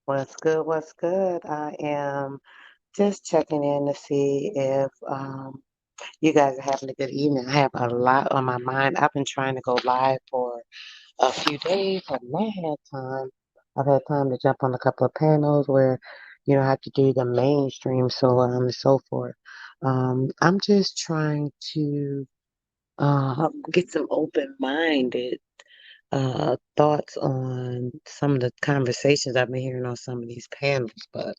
What's good? What's good? I am just checking in to see if you guys are having a good evening. I have a lot on my mind. I've been trying to go live for a few days. Have not had time. I've had time to jump on a couple of panels where I have to do the mainstream, so and so forth. I'm just trying to get some open-minded thoughts on some of the conversations I've been hearing on some of these panels, but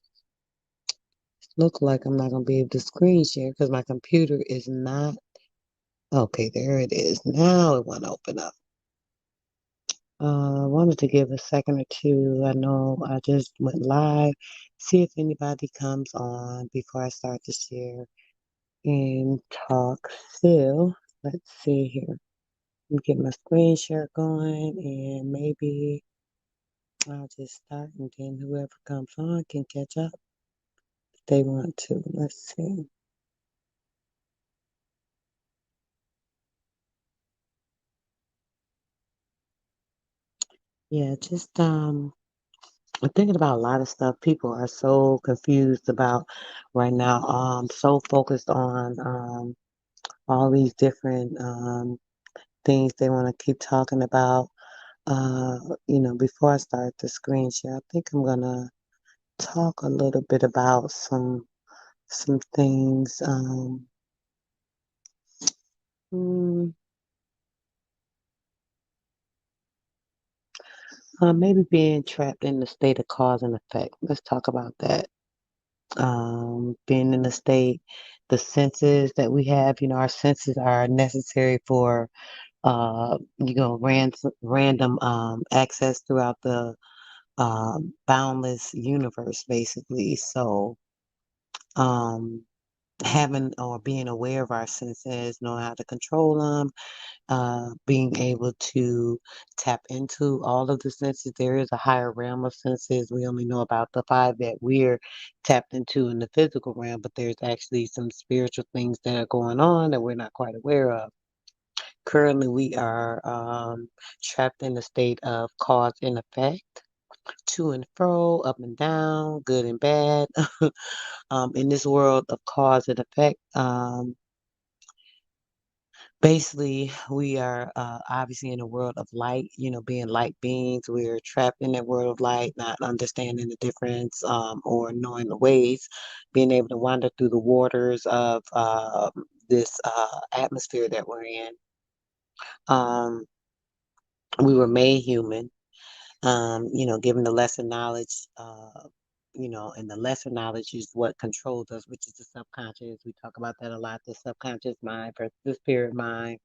look like I'm not gonna be able to screen share because my computer is not. Okay, there it is. Now it want to open up. I wanted to give a second or two. I know I just went live. See if anybody comes on before I start to share and talk. Still, let's see here. Let me get my screen share going and maybe I'll just start and then whoever comes on can catch up if they want to. Let's see. Yeah, just I'm thinking about a lot of stuff people are so confused about right now. So focused on all these different things they want to keep talking about. Uh, before I start the screen share, I think I'm gonna talk a little bit about some things. Hmm, maybe being trapped in the state of cause and effect. Let's talk about that. Being in the state, the senses that we have, our senses are necessary for, random access throughout the boundless universe, basically. So, um, having or being aware of our senses, knowing how to control them, being able to tap into all of the senses. There is a higher realm of senses. We only know about the five that we're tapped into in the physical realm, but there's actually some spiritual things that are going on that we're not quite aware of. Currently, we are trapped in a state of cause and effect, to and fro, up and down, good and bad. In this world of cause and effect, basically, we are obviously in a world of light, being light beings. We're trapped in that world of light, not understanding the difference or knowing the ways, being able to wander through the waters of this atmosphere that we're in. Um, we were made human, given the lesser knowledge, and the lesser knowledge is what controls us, which is the subconscious. We talk about that a lot, the subconscious mind versus the spirit mind.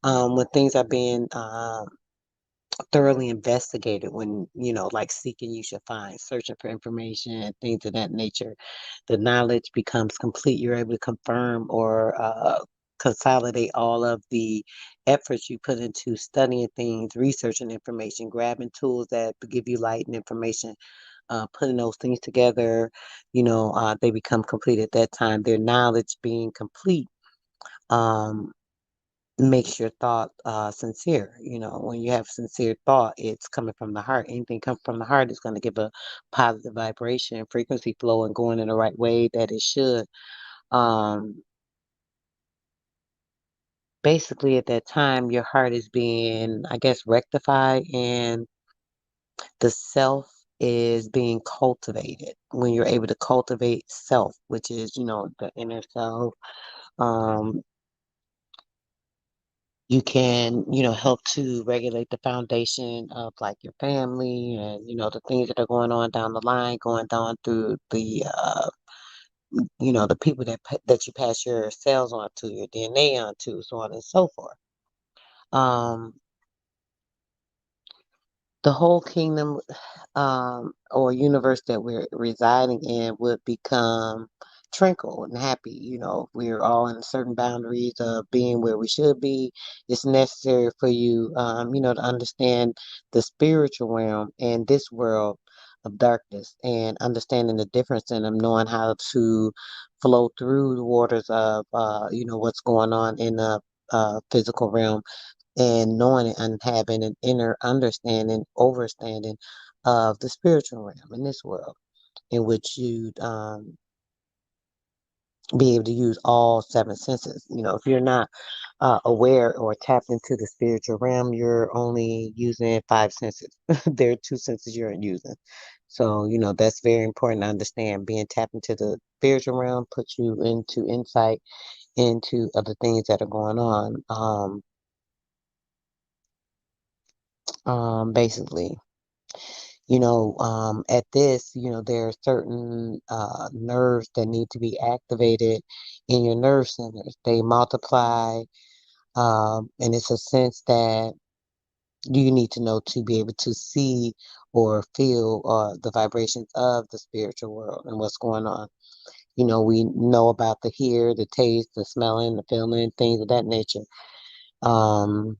When things are being thoroughly investigated, when like seeking you should find, searching for information, things of that nature, the knowledge becomes complete. You're able to confirm or consolidate all of the efforts you put into studying things, researching information, grabbing tools that give you light and information, putting those things together. They become complete at that time. Their knowledge being complete. Um, Makes your thought sincere. When you have sincere thought, it's coming from the heart. Anything come from the heart is going to give a positive vibration, frequency flow, and going in the right way that it should. Um, Basically, at that time, your heart is being, I guess, rectified, and the self is being cultivated. When you're able to cultivate self, which is, the inner self, um, you can, help to regulate the foundation of like your family and, the things that are going on down the line, going down through the, the people that you pass your cells on to, your DNA on to, so on and so forth. Um, the whole kingdom or universe that we're residing in would become tranquil and happy. We're all in certain boundaries of being where we should be. It's necessary for you, to understand the spiritual realm and this world of darkness and understanding the difference in them, knowing how to flow through the waters of, what's going on in the physical realm, and knowing and having an inner understanding, overstanding of the spiritual realm in this world, in which you'd be able to use all seven senses. If you're not aware or tapped into the spiritual realm, you're only using five senses. There are two senses you're using. So, that's very important to understand. Being tapped into the spiritual realm puts you into insight into other things that are going on. Basically, at this, there are certain nerves that need to be activated in your nerve centers. They multiply, and it's a sense that you need to know to be able to see or feel the vibrations of the spiritual world and what's going on. We know about the hear, the taste, the smelling, the feeling, things of that nature. Um,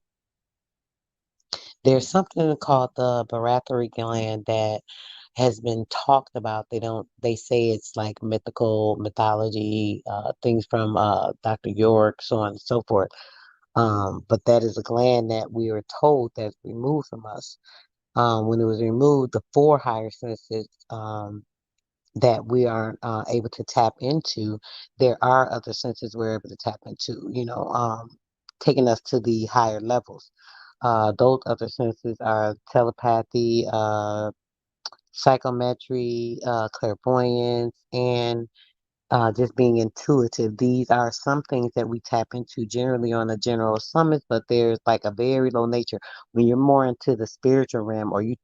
there's something called the Barathary gland that has been talked about. They say it's like mythical mythology, things from Dr. York, so on and so forth. But that is a gland that we are told that's removed from us. When it was removed, the four higher senses that we are able to tap into, there are other senses we're able to tap into, taking us to the higher levels. Those other senses are telepathy, psychometry, clairvoyance, and just being intuitive. These are some things that we tap into generally on a general summit, but there's like a very low nature. When you're more into the spiritual realm, or you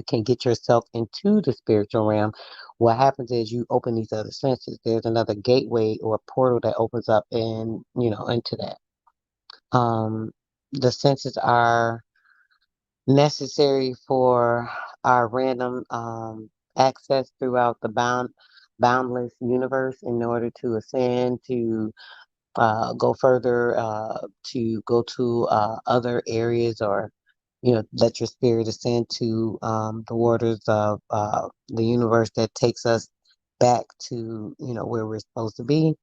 can get yourself into the spiritual realm, what happens is you open these other senses. There's another gateway or portal that opens up and, into that. The senses are necessary for our random access throughout the boundless universe in order to ascend, to go further, to go to other areas, or let your spirit ascend to the waters of the universe that takes us back to where we're supposed to be.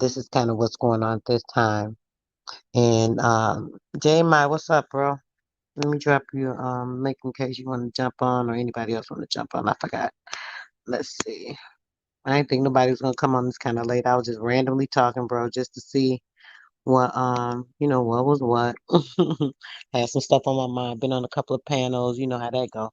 This is kind of what's going on at this time. And J-My, what's up, bro? Let me drop you link in case you want to jump on, or anybody else want to jump on. I forgot. Let's see. I didn't think nobody was gonna come on this kind of late. I was just randomly talking, bro, just to see what what was what. Had some stuff on my mind. Been on a couple of panels. You know how that go.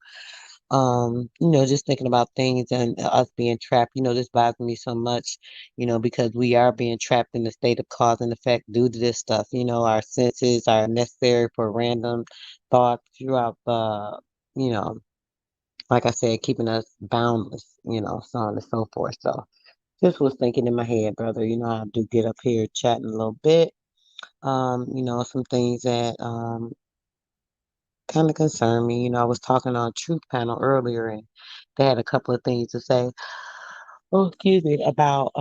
Just thinking about things and us being trapped. This bothers me so much, because we are being trapped in the state of cause and effect due to this stuff. Our senses are necessary for random thoughts throughout the, you know, like I said, keeping us boundless, so on and so forth. So just was thinking in my head, brother, I do get up here chatting a little bit. Some things that kind of concern me. I was talking on Truth Panel earlier, and they had a couple of things to say. Oh, excuse me, about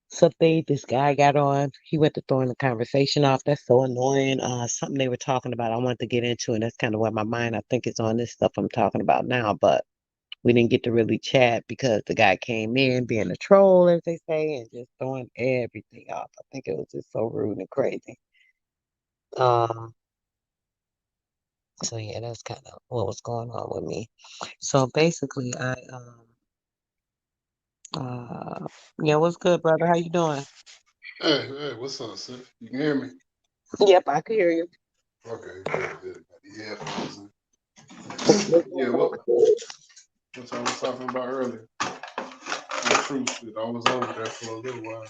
something this guy got on. He went to throwing the conversation off. That's so annoying. Something they were talking about, I wanted to get into, and that's kind of where my mind, I think, is on this stuff I'm talking about now. But we didn't get to really chat because the guy came in being a troll, as they say, and just throwing everything off. I think it was just so rude and crazy. Um, so yeah, that's kind of what was going on with me. So basically, yeah, what's good, brother? How you doing? Hey, hey, what's up, sir? You can hear me? Yep, I can hear you. Okay, good, good. Yeah, What's yeah. going on with you? What I was talking about earlier? The truth shit. I was over there for a little while.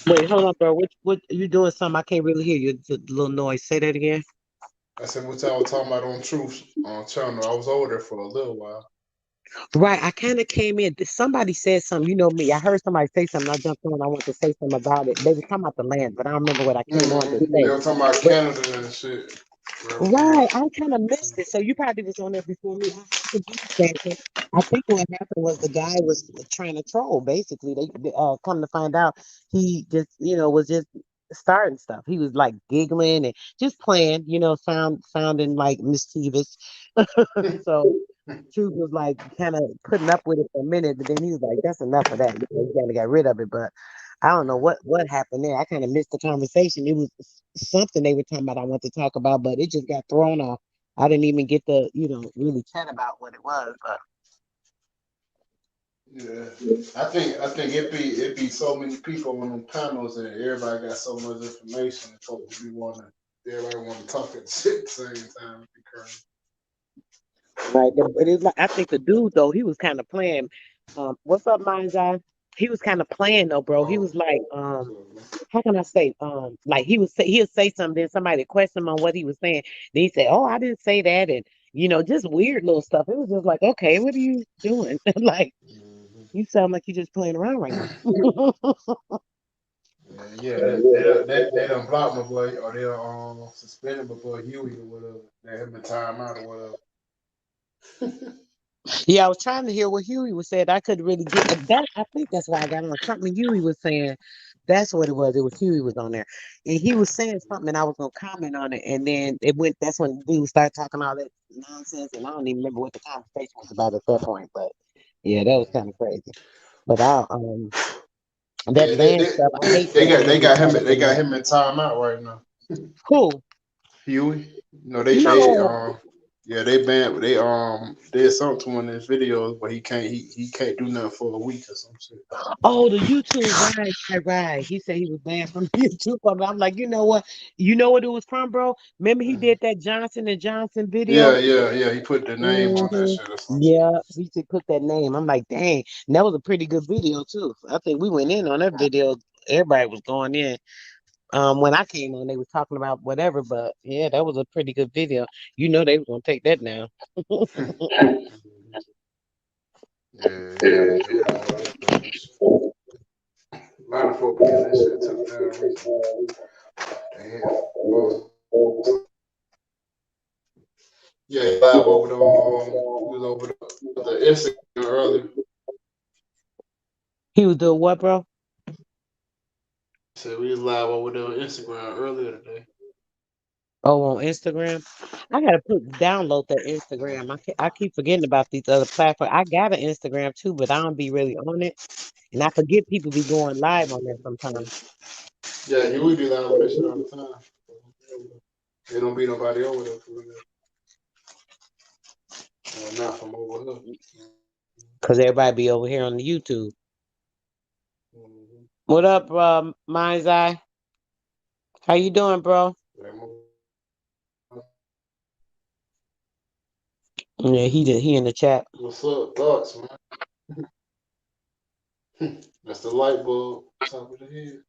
Wait, hold on, bro. What you doing? Something I can't really hear you. It's a little noise. Say that again. I said what y'all was talking about on Truth on channel. I was over there for a little while. Right, I kind of came in. Somebody said something. You know me. I heard somebody say something. I jumped on. I want to say something about it. They were talking about the land, but I don't remember what I came on to They say. were talking about But Canada and shit. Where I'm from. right, I kind of missed it. So you probably was on there before me. I happened to be saying, I think what happened was the guy was trying to troll. Basically, they come to find out he just was just starting stuff. He was like giggling and just playing, sounding like mischievous. So Truth was like kind of putting up with it for a minute, but then he was like, "That's enough of that. You gotta get rid of it." But I don't know what happened there. I kind of missed the conversation. It was something they were talking about I want to talk about, but it just got thrown off. I didn't even get to, really chat about what it was. But Yeah, I think it be so many people on them panels and everybody got so much information and folks be wanna everybody wanna talk at the same time. It be crazy. right, but it's like I think the dude though he was kind of playing. What's up, Mind's Eye? He was kind of playing though, bro. He Oh, was like, what's up, man? how can I say, like he'll say something, then somebody question him on what he was saying. Then he say, "Oh, I didn't say that," and just weird little stuff. It was just like, okay, what are you doing? Like, Hmm. you sound like you're just playing around right now. Yeah, they done blocked my boy or they done suspended my boy Huey or whatever. They have been time out or whatever. Yeah, I was trying to hear what Huey was saying. I couldn't really get that. I think that's why I got on something Huey was saying. That's what it was. It was Huey was on there, and he was saying something, and I was gonna comment on it, and then it went. That's when the dude started talking all that nonsense, and I don't even remember what the conversation was about at that point. But yeah, that was kind of crazy. But that Yeah, land stuff, I hate they that got they they be got him trying to they got promote. him in timeout right now. Cool. Huey. No, they No. yeah they banned they did something to one of his videos, but he can't do nothing for a week or some shit. Oh, the YouTube, right, right, right. He said he was banned from YouTube. But I'm like, you know what? You know what it was from, bro? Remember he did that Johnson and Johnson video? Yeah. He put the name on that Hmm. shit or some shit. Yeah, he should put that name. I'm like, dang, and that was a pretty good video too. I think we went in on that video. Everybody was going in. When I came on, they was talking about whatever, but yeah, that was a pretty good video. You know they was gonna take that down. Yeah, all that crazy. A lot of folk getting that shit took down recently. Damn. Oh, yeah, he live over there he was over the Instagram earlier. He was doing what, bro? Said we was live over there on Instagram earlier today. Oh, on Instagram. I gotta download that Instagram. I keep forgetting about these other platforms. I got an Instagram too, but I don't be really on it, and I forget people be going live on there sometimes. Yeah, he would be live on that shit all the time. They don't be nobody over there for real. Well, not from over here. Cause everybody be over here on the YouTube. Mm-hmm. What up, Mind's Eye? How you doing, bro? Yeah, he in the chat. What's up, thoughts, man? That's the light bulb top of the head.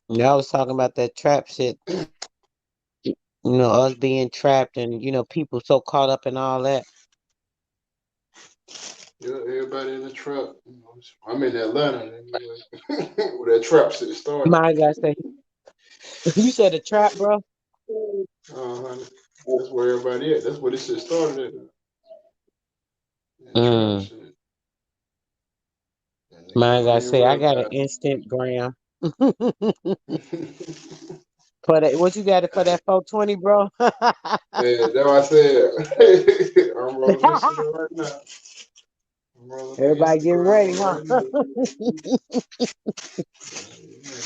Yeah, I was talking about that trap shit. Us being trapped and people so caught up in all that. Yeah, everybody in the trap. I'm in Atlanta anyway. Where that trap shit started. Mind's Eye say, you said a trap, bro? Uh-huh. That's where everybody at. That's where this shit started at. That trap Mm. shit. And niggas Mind's don't Eye even say, I got an realize instant gram. it. For that, what you got it for that 420, bro? Yeah, that's what I said. I'm rolling this shit up right now. I'm rolling the Everybody getting Instagram ready, up huh? right now. Yeah.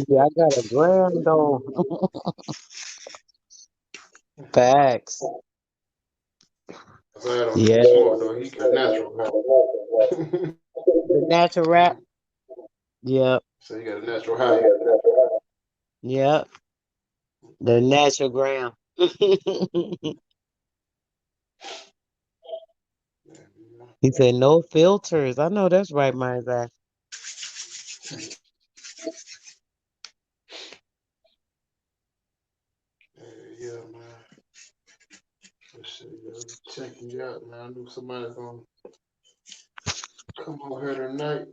Yeah, I got a gram though. Facts. Cause I don't even Yeah. smoke though. He got natural high. The natural rap. Yep. So he got a natural high. Yep. The natural gram. He said no filters. I know that's right, Mind's Eye. Yeah, man. That shit, yeah, checking you out, man. I knew somebody gonna come over here tonight.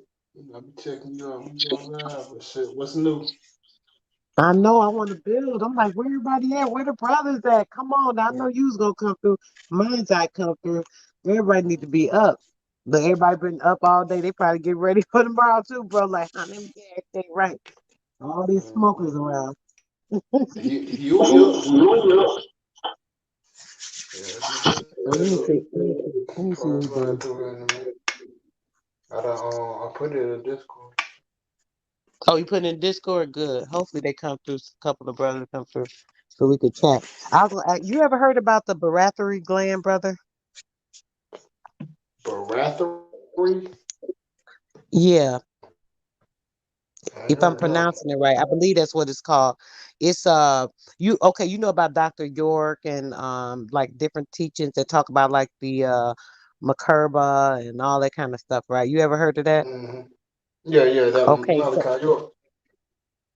I'll be checking you out. We going live. But shit, what's new? I know I want to build. I'm like, where everybody at? Where the brothers at? Come on. I know you was gonna come through. Mind's Eye come through. Everybody need to be up. But everybody been up all day. They probably get ready for tomorrow too, bro. Like, let me get everything right. All these smokers around. Huey up? Yeah, Let me that's see. Let me see. Let me see probably who's running doing. through here in a minute. I put it in Discord. Oh, you put in Discord? Good. Hopefully they come through. A couple of brothers come through so we could chat. I was gonna ask, you ever heard about the Barathery gland, brother? Barathery? Yeah, I ain't if I'm heard that one. pronouncing it right. I believe that's what it's called. It's you okay, you know about Dr. York and like different teachings that talk about like the Makerba and all that kind of stuff, right? You ever heard of that? Hmm. Yeah, yeah, that one. Okay, so Malachi York.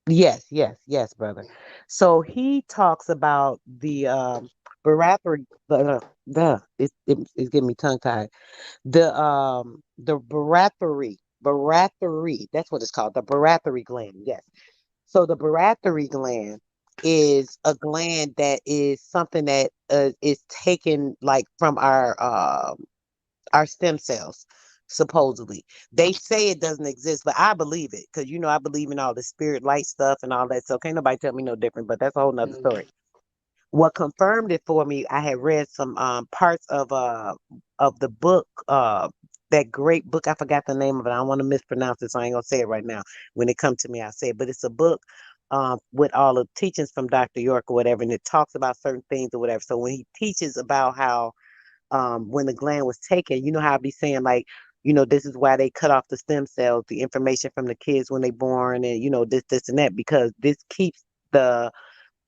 yes, yes, yes, brother. So he talks about the Barathery it's getting me tongue tied. The Barathery, that's what it's called, the Barathery gland. Yes. So the Barathery gland is a gland that is something that is taken like from our stem cells, supposedly. They say it doesn't exist, but I believe it because you know I believe in all the spirit light stuff and all that. So can't nobody tell me no different, but that's a whole nother Mm-hmm. story. What confirmed it for me, I had read some parts of the book, that great book. I forgot the name of it. I don't want to mispronounce it, so I ain't gonna say it right now. When it comes to me, I'll say it. But it's a book with all the teachings from Dr. York or whatever, and it talks about certain things or whatever. So when he teaches about how when the gland was taken, you know how I be saying like, you know, this is why they cut off the stem cells, the information from the kids when they born, and you know this and that because this keeps the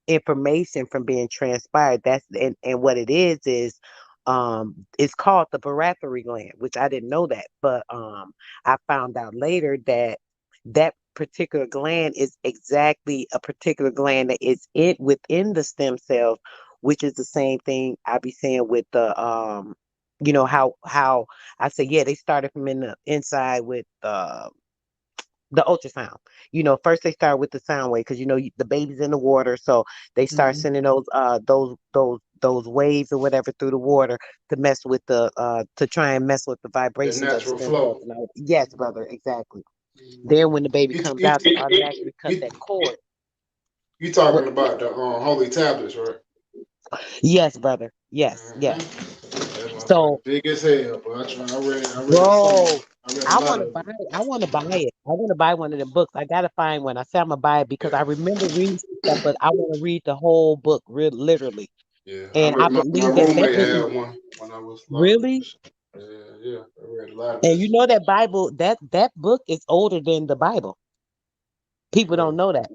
information from being transpired. That's and what it is it's called the Barathery gland, which I didn't know that, but I found out later that that particular gland is exactly a particular gland that is in within the stem cells, which is the same thing I be saying with the you know how I say yeah they started from in the inside with the ultrasound. You know, first they start with the sound wave because you know the baby's in the water, so they start Mm-hmm. sending those waves or whatever through the water to mess with the to try and mess with the The vibrations of the natural stem cells. flow. And all. Yes, brother, exactly. Mm-hmm. Then when the baby You, comes you, out, they automatically cut you, that cord. you What? talking about the holy tablets, right? Yes, brother. Yes, Mm-hmm. yes. That So, motherfucker big as hell, but I read some of bro, it. I read a lot of it. I want to buy it. I want to buy one of the books. I gotta find one. I said I'm gonna buy it because Yeah, I remember reading some stuff, but I want to read the whole book, literally. yeah. And I My believe that roommate definitely had one when I was locked up. really, Yeah, yeah. I read a lot of and that you shit. know that Bible, that book is older than the Bible. People For don't real. know that.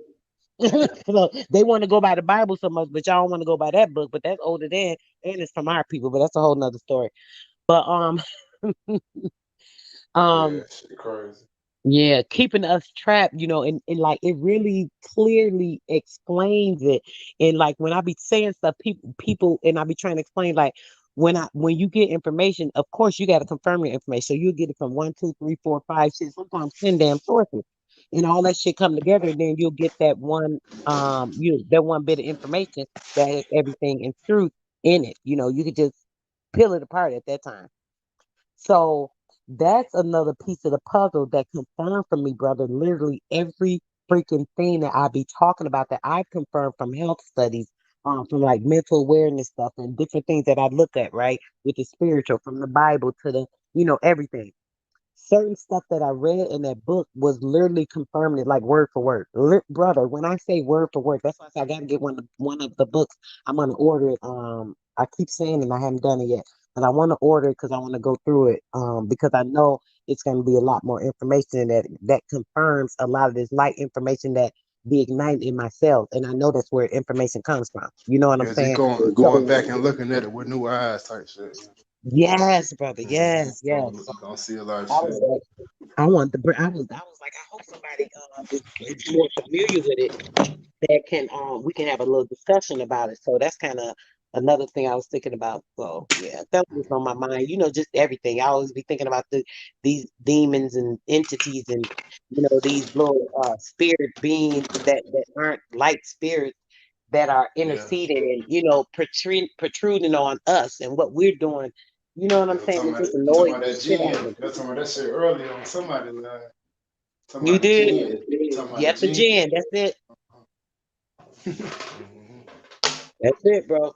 So they want to go by the Bible so much, but y'all don't want to go by that book. But that's older than, and it's from our people. But that's a whole nother story. But Yeah, um, shit crazy. yeah, keeping us trapped, you know, and like it really clearly explains it. And like when I be saying stuff, people and I be trying to explain like when you get information, of course you got to confirm your information. So you get it from one, two, three, four, five, six, sometimes 10 damn sources. And all that shit come together, and then you'll get that one bit of information that has everything in truth in it. You know, you could just peel it apart at that time. So that's another piece of the puzzle that confirmed for me, brother. Literally every freaking thing that I be talking about that I've confirmed from health studies, from like mental awareness stuff and different things that I look at, right? With the spiritual, from the Bible to the, everything. Certain stuff that I read in that book was literally confirming it like word for word. Brother, when I say word for word, that's why I said I gotta get one of the books. I'm gonna order it. I keep saying it and I haven't done it yet. But I want to order it because I want to go through it. Because I know it's gonna be a lot more information that confirms a lot of this light information that be ignited in myself. And I know that's where information comes from. You know what I'm Yeah, just saying? going back and looking at it with new eyes type shit. Yes, brother. Mm-hmm. Yes, yes. So Gonna see a lot of I shit. was like, I was like, I hope somebody is more familiar with it that can we can have a little discussion about it. So that's kind of another thing I was thinking about. So yeah, that was on my mind. You know, just everything. I always be thinking about these demons and entities and these little spirit beings that aren't light spirits that are Yeah. interceding and protruding on us and what we're doing. You know what I'm Yeah, saying? It just you talking annoys about the that shit gin. out of me. You talking about that shit earlier on somebody line. Talking You about the did? gin. Talking about the Yep, the gin. gin. That's it. Mhm. That's it, bro.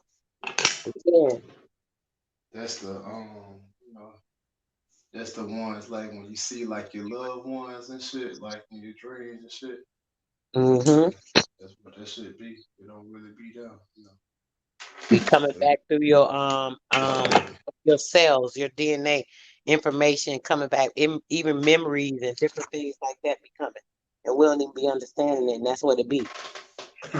The gin. That's the That's the ones like when you see like your loved ones and shit, like in your dreams and shit. Mm-hmm. That's what that shit be. It don't really be them, Be coming But back through your cells, your DNA information coming back, even memories and different things like that be coming, and we don't even be understanding it. And that's what it be,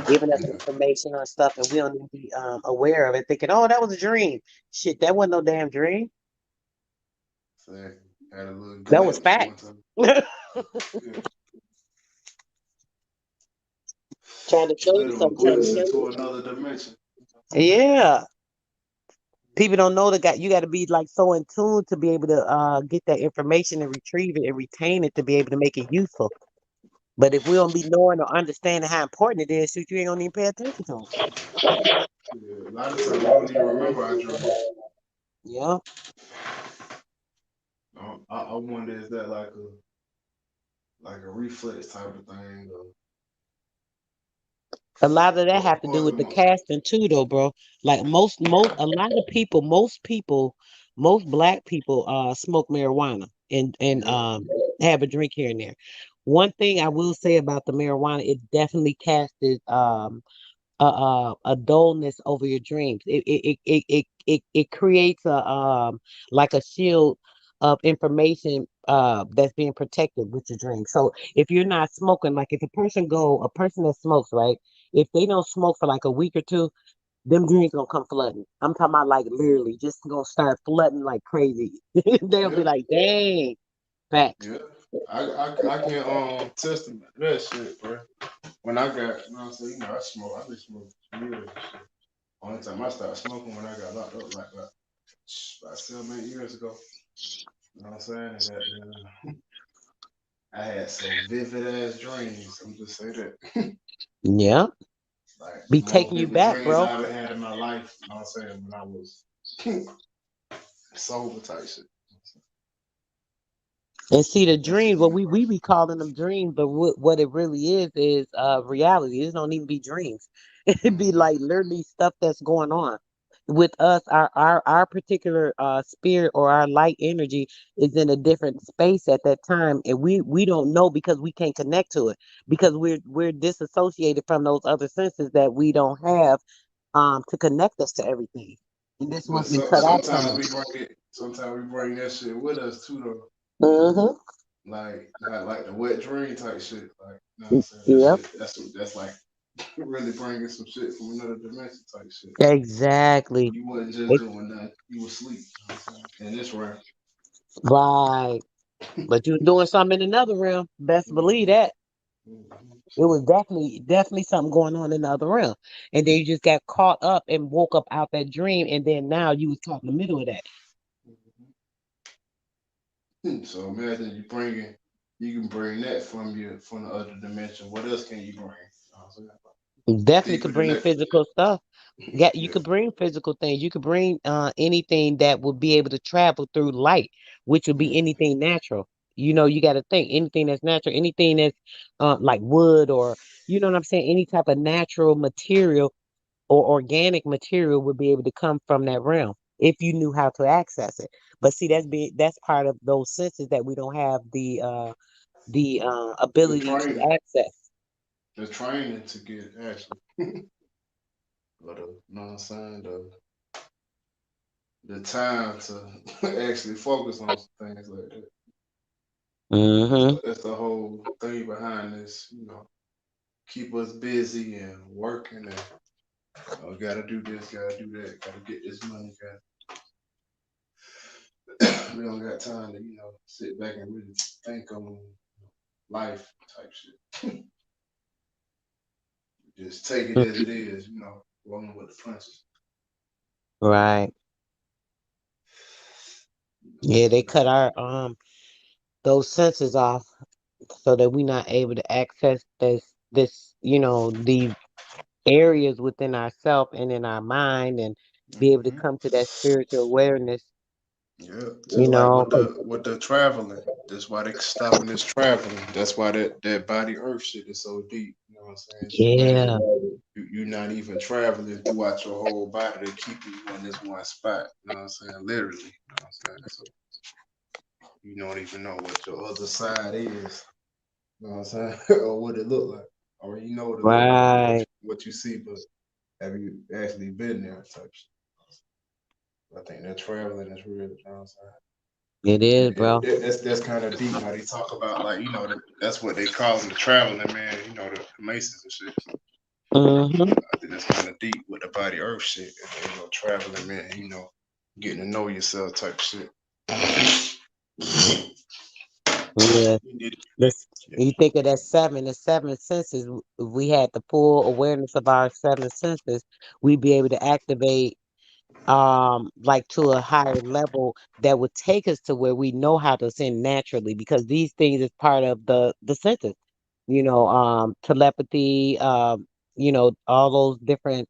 giving us yeah. information on stuff, and we don't even be aware of it, thinking, "Oh, that was a dream." Shit, that wasn't no damn dream. So I had a little That was glimpse fact. one time. Yeah. Trying to show you Little something, trying to glimpse tell into you. another dimension. Yeah. People don't know that you got to be like so in tune to be able to get that information and retrieve it and retain it to be able to make it useful. But if we don't be knowing or understanding how important it is, shoot, you ain't gonna even pay attention to it. Yeah, a lot of times we don't even remember our dreams. Yeah. I wonder is that like a reflex type of thing A lot of that have to or do is with it the more? casting too, though, bro. Like a lot of people, most black people, smoke marijuana and Yeah. have a drink here and there. One thing I will say about the marijuana, it definitely casted a dullness over your dreams. It creates a like a shield of information that's being protected with your drink. So if you're not smoking, like if a person that smokes, right? If they don't smoke for like a week or two, them dreams gonna come flooding. I'm talking about like literally just gonna start flooding like crazy. They'll be Yeah. like, dang, facts. Yeah. I can testament to that shit, bro. When I got, you know what I'm saying, I smoke, I been smoking for years and shit. Only time I started smoking when I got locked up, like about 7, 8 years ago. You know what I'm saying? And I had some vivid ass dreams. I'm just saying that. Yeah. Like Be the most taking you vivid back, dreams bro. I ever had in my life. You know what I'm saying? When I was sober type shit. And see the That shit dreams, be what the we first. be calling them dreams, but what it really is reality. It don't even be dreams. It be Mm-hmm. like literally stuff that's going on. With us, our particular spirit or our light energy is in a different space at that time, and we don't know because we can't connect to it because we're disassociated from those other senses that we don't have to connect us to everything. And this But what's been cut off from sometimes we us. bring it. Sometimes we bring that shit with us too, though. Mm-hmm. Like not like the wet dream type shit. Like you know what I'm saying? That Yep. shit. That's like really bringing some shit from another dimension type shit. Exactly. You wasn't just It, doing that. You was asleep. You know what I'm saying? And this round. right. But you was doing something in another realm. Best believe Mm-hmm. that. Mm-hmm. It So. was definitely something going on in the other realm. And then you just got caught up and woke up out that dream. And then now you was caught in the middle of that. So imagine you can bring that from the other dimension. What else can you bring? You definitely Deeper could than bring that. physical stuff. Yeah, you Yeah. could bring physical things. You could bring anything that would be able to travel through light, which would be Mm-hmm. anything natural. You know, you got to think anything that's natural, anything that's like wood or, you know what I'm saying? Any type of natural material or organic material would be able to come from that realm if you knew how to access it. But see, that's part of those senses that we don't have the The ability to training, access. the training to get actually, or you know what I'm saying, the time to actually focus on some things like that. Mm-hmm. That's the whole thing behind this. Keep us busy and working and gotta do this, gotta do that, gotta get this money, we don't got time to, sit back and really think on life type shit. Just take it as it is, rolling with the punches. Right. You know, Yeah, they so cut our those senses off so that we're not able to access this these areas within ourself and in our mind and be able to hmm come to that spiritual awareness, yeah, you just like know, with 'cause the traveling. That's why they stopping this traveling. That's why that body earth shit is so deep. You know what I'm saying? Just yeah. imagine you're not even traveling throughout your whole body. They keep you in this one spot. You know what I'm saying? Literally. You know what I'm saying? So you don't even know what your other side is. You know what I'm saying? Or what it look like. Or you know what it look like from Right. what you see, but have you actually been there type shit. I think that traveling is real, you know what I'm saying? It And is, bro. that's kind of deep how they talk about like that's what they call them the traveling man, the Masons and shit. Mm-hmm. I think that's kind of deep with the body earth shit. Traveling man, getting to know yourself type shit. Yeah. You need it. This, Yeah. you think of that the seven senses, if we had the full awareness of our seven senses, we'd be able to activate like to a higher level that would take us to where we know how to send naturally, because these things is part of the senses, telepathy, all those different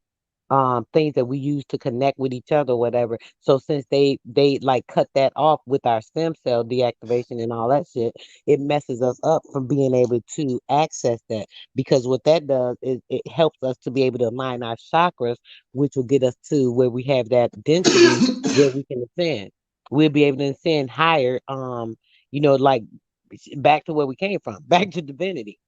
things that we use to connect with each other, whatever. So since they like cut that off with our stem cell deactivation and all that shit, it messes us up from being able to access that, because what that does is it helps us to be able to align our chakras, which will get us to where we have that density where we can ascend. We'll be able to ascend higher, like back to where we came from, back to divinity.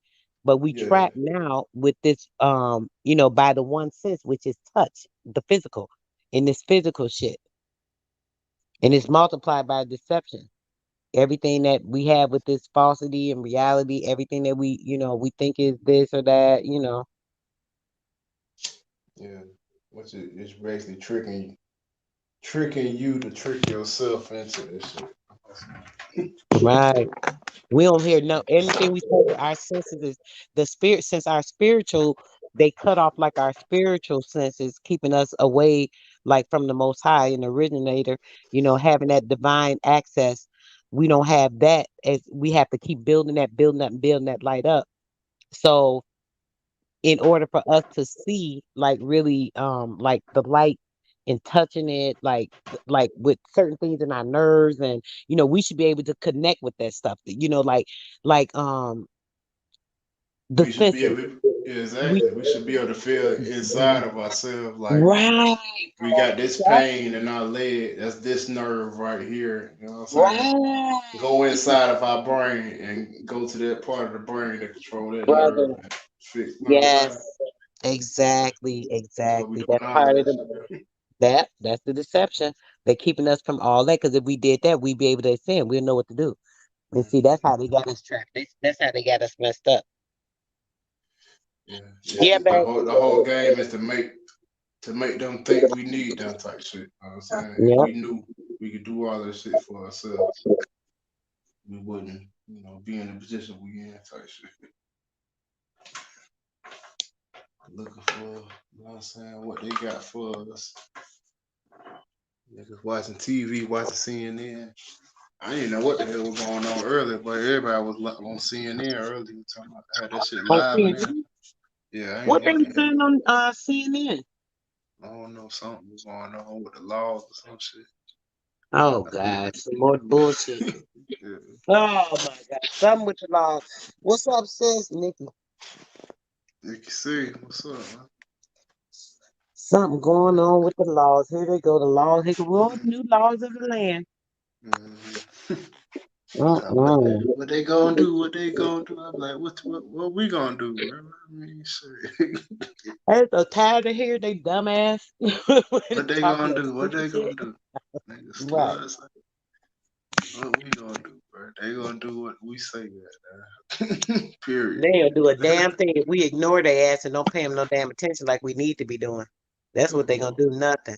But we Yeah. trap now with this, by the one sense, which is touch, the physical, in this physical shit. And it's multiplied by deception. Everything that we have with this falsity and reality, everything that we think is this or that. Yeah. Which is basically tricking you to trick yourself into this shit. Right. We don't hear no anything we say with our senses is the spirit, since our spiritual, they cut off like our spiritual senses, keeping us away like from the most high and originator, having that divine access. We don't have that, as we have to keep building that and building that light up. So in order for us to see like really like the light and touching it like with certain things in our nerves, and we should be able to connect with that stuff, like the We should be senses. able, yeah, We exactly. We should be able to feel inside of ourselves like right, we got this pain in our leg. That's this nerve right here. You know what I'm saying? Go right, inside of our brain and go to that part of the brain that control that nerve brother. and fix. You know what I'm saying? Yes, exactly, That's what we exactly. do That's now part with of that the shit. that's the deception. They're keeping us from all that, because if we did that, we'd be able to ascend. We'll know what to do. And see, that's how they got us trapped. That's how they got us messed up. Yeah, yeah. Yeah, The babe. whole game is to make them think we need them type shit. You know what I'm saying? If Yep. we knew we could do all this shit for ourselves, we wouldn't, be in the position we in type shit. Looking for, you know what I'm saying, what they got for us. Niggas watching TV, watching CNN. I didn't know what the hell was going on earlier, but everybody was on CNN earlier talking about had that shit On live and everything. CNN. Yeah, I didn't know What they what was the hell. saying on CNN? I don't know, something was going on with the laws or some shit. Oh God, some more bullshit. Yeah. Oh my God, something with the law. What's up, sis, Nikki? You can see, what's up, man? Something going on with the laws. Here they go, the laws. Here go all the new laws of the land. Mm-hmm. what, Uh-uh. what they gonna do? What they gonna do? I'm like, what we gonna do, bro? I mean, shit. I'm so tired of hearing they dumbass when they What they talking gonna that do? What stupid they shit. gonna do? Niggas Right. sluts. What we gonna do, bro? They gonna do what we say, man. Period. They don't do a damn thing if we ignore their ass and don't pay them no damn attention like we need to be doing. That's what they gonna do. Nothing.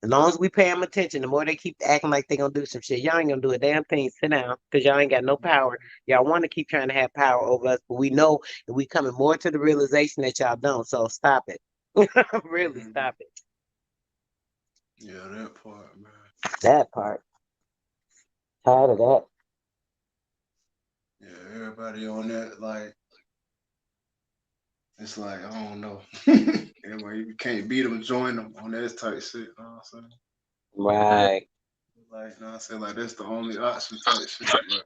As long as we pay them attention, the more they keep acting like they gonna do some shit, y'all ain't gonna do a damn thing. Sit down, because y'all ain't got no power. Y'all want to keep trying to have power over us, but we know that we coming more to the realization that y'all don't. So stop it. Really Mhm. stop it. Yeah, that part, man. That part. Tired of that. Yeah, everybody on that, like, it's like, I don't know. Anyway, you can't beat them, join them on that type shit, you know what I'm saying? Right. Like, you know what I'm saying? Like, that's the only option type shit. But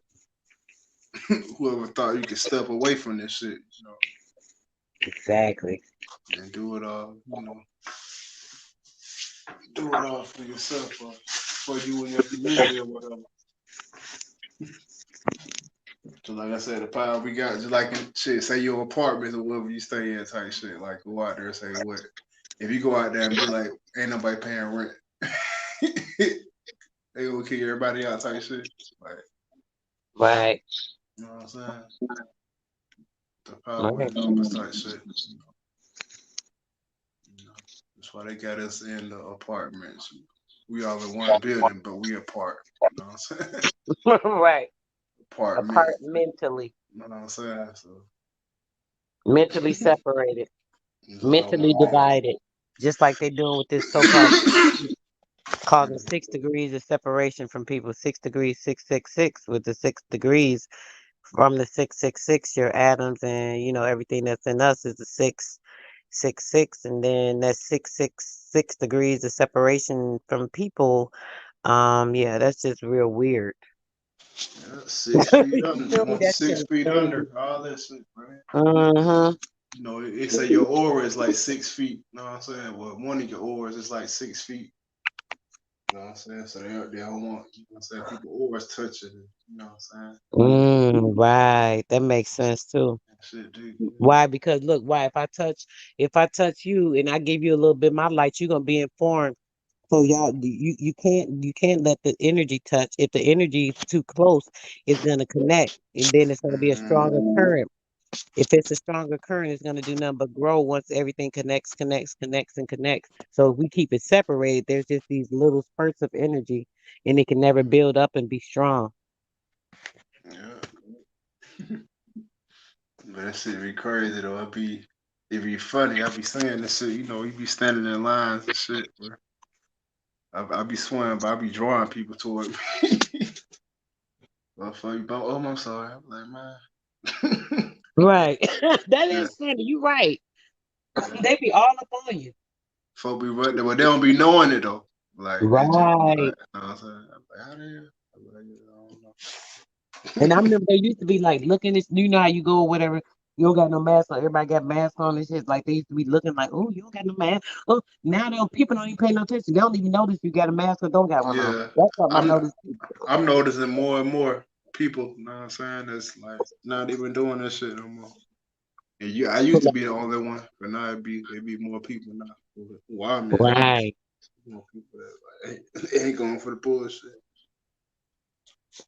whoever thought you could step away from this shit, Exactly. and do it all, do it all for yourself or for you and your community or whatever. So like I said, the power we got, just like in shit, say your apartment or wherever you stay in type shit. Like go out there and say what? If you go out there and be like, ain't nobody paying rent, they gonna kick everybody out type shit. Like, Right. you know what I'm saying? The power Right. in numbers type shit. You know, that's why they got us in the apartments. We all in one building, but we apart. You know what I'm saying? Right. Apartment. Apart mentally, You know what I'm saying? So mentally separated, it's all mentally one building. divided, just like they're doing with this so-called causing 6 degrees of separation from people. 6 degrees, 666, with the 6 degrees from the 666, your atoms and everything that's in us is the 666, and then that's 666 degrees of separation from people. Yeah, that's just real weird. Yeah, 6 feet You under, feel me? one That shit 6 feet is under, crazy. all that shit, man. Mm-hmm. You know, it say your aura is like 6 feet. You know what I'm saying? Well, one of your auras is like 6 feet. You know what I'm saying? So they don't want, you know what I'm saying, people auras touching. You know what I'm saying? Right. That makes sense too. That shit, dude. Why? Because look, why? If I touch you and I give you a little bit of my light, you're gonna be informed. So y'all, you can't let the energy touch. If the energy is too close, it's gonna connect, and then it's gonna be a stronger Mm, current. If it's a stronger current, it's gonna do nothing but grow once everything connects, connects, connects, and connects. So if we keep it separated, there's just these little spurts of energy, and it can never build up and be strong. yeah. But that shit be crazy though. It be funny. I be saying this shit. You know, you be standing in lines and shit. Bro. I be swearing, but I be drawing people toward me. Motherfucker, oh, I'm sorry. I'm like, man. Right. That Yeah, is funny. You right. yeah. They be all up on you. Folk be right there, but they don't be knowing it though. Like they just be like, Right. you know what I'm saying? I'm like, how the hell? I'm like, yeah, I don't know. And I remember they used to be like looking at how you go or whatever. You don't got no mask on. Everybody got masks on and shit. Like they used to be looking like, oh, you don't got no mask. Oh, now they don't, people don't even pay no attention. They don't even notice you got a mask or don't got one on. Yeah, That's something I I'm noticed. I'm noticing more and more people. You know what I'm saying? That's like not even doing this shit no more. And I used to be the only one, but now it be more people now. Who I'm at least. Right. More people that like ain't going for the bullshit.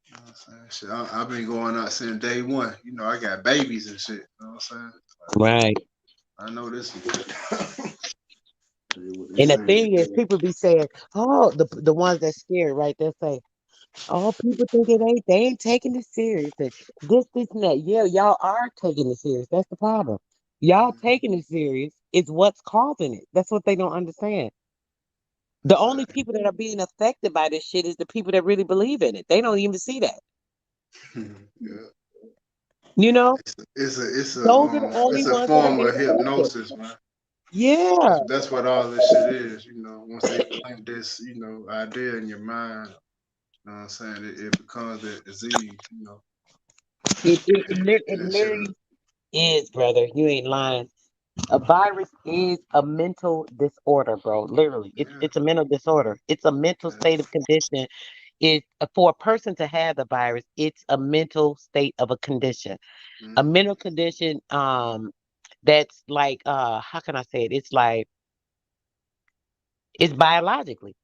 You know what I'm saying? Shit, I've been going out since day one. You know, I got babies and shit. You know what I'm saying? Right. I know this is what they And the say. thing is, people be saying, oh, the ones that's scared, right? They say, oh, people think they ain't taking it serious. And this, and that. Yeah, y'all are taking it serious. That's the problem. Y'all taking it serious is what's causing it. That's what they don't understand. The only Exactly. people that are being affected by this shit is the people that really believe in it. They don't even see that. Yeah. You know, those are the only It's a ones that are form being of affected. hypnosis, man. Yeah, That's what all this shit is, you know. Once they plant this, you know, idea in your mind, you know what I'm saying, it becomes a disease, you know. it That shit, literally is, brother. You ain't lying. A virus is a mental disorder, bro. Literally, yeah, it's a mental disorder. It's a mental yeah. state of condition. It For a person to have the virus, it's a mental state of a condition. A Mm-hmm. mental condition, that's like, how can I say it? It's like it's biologically,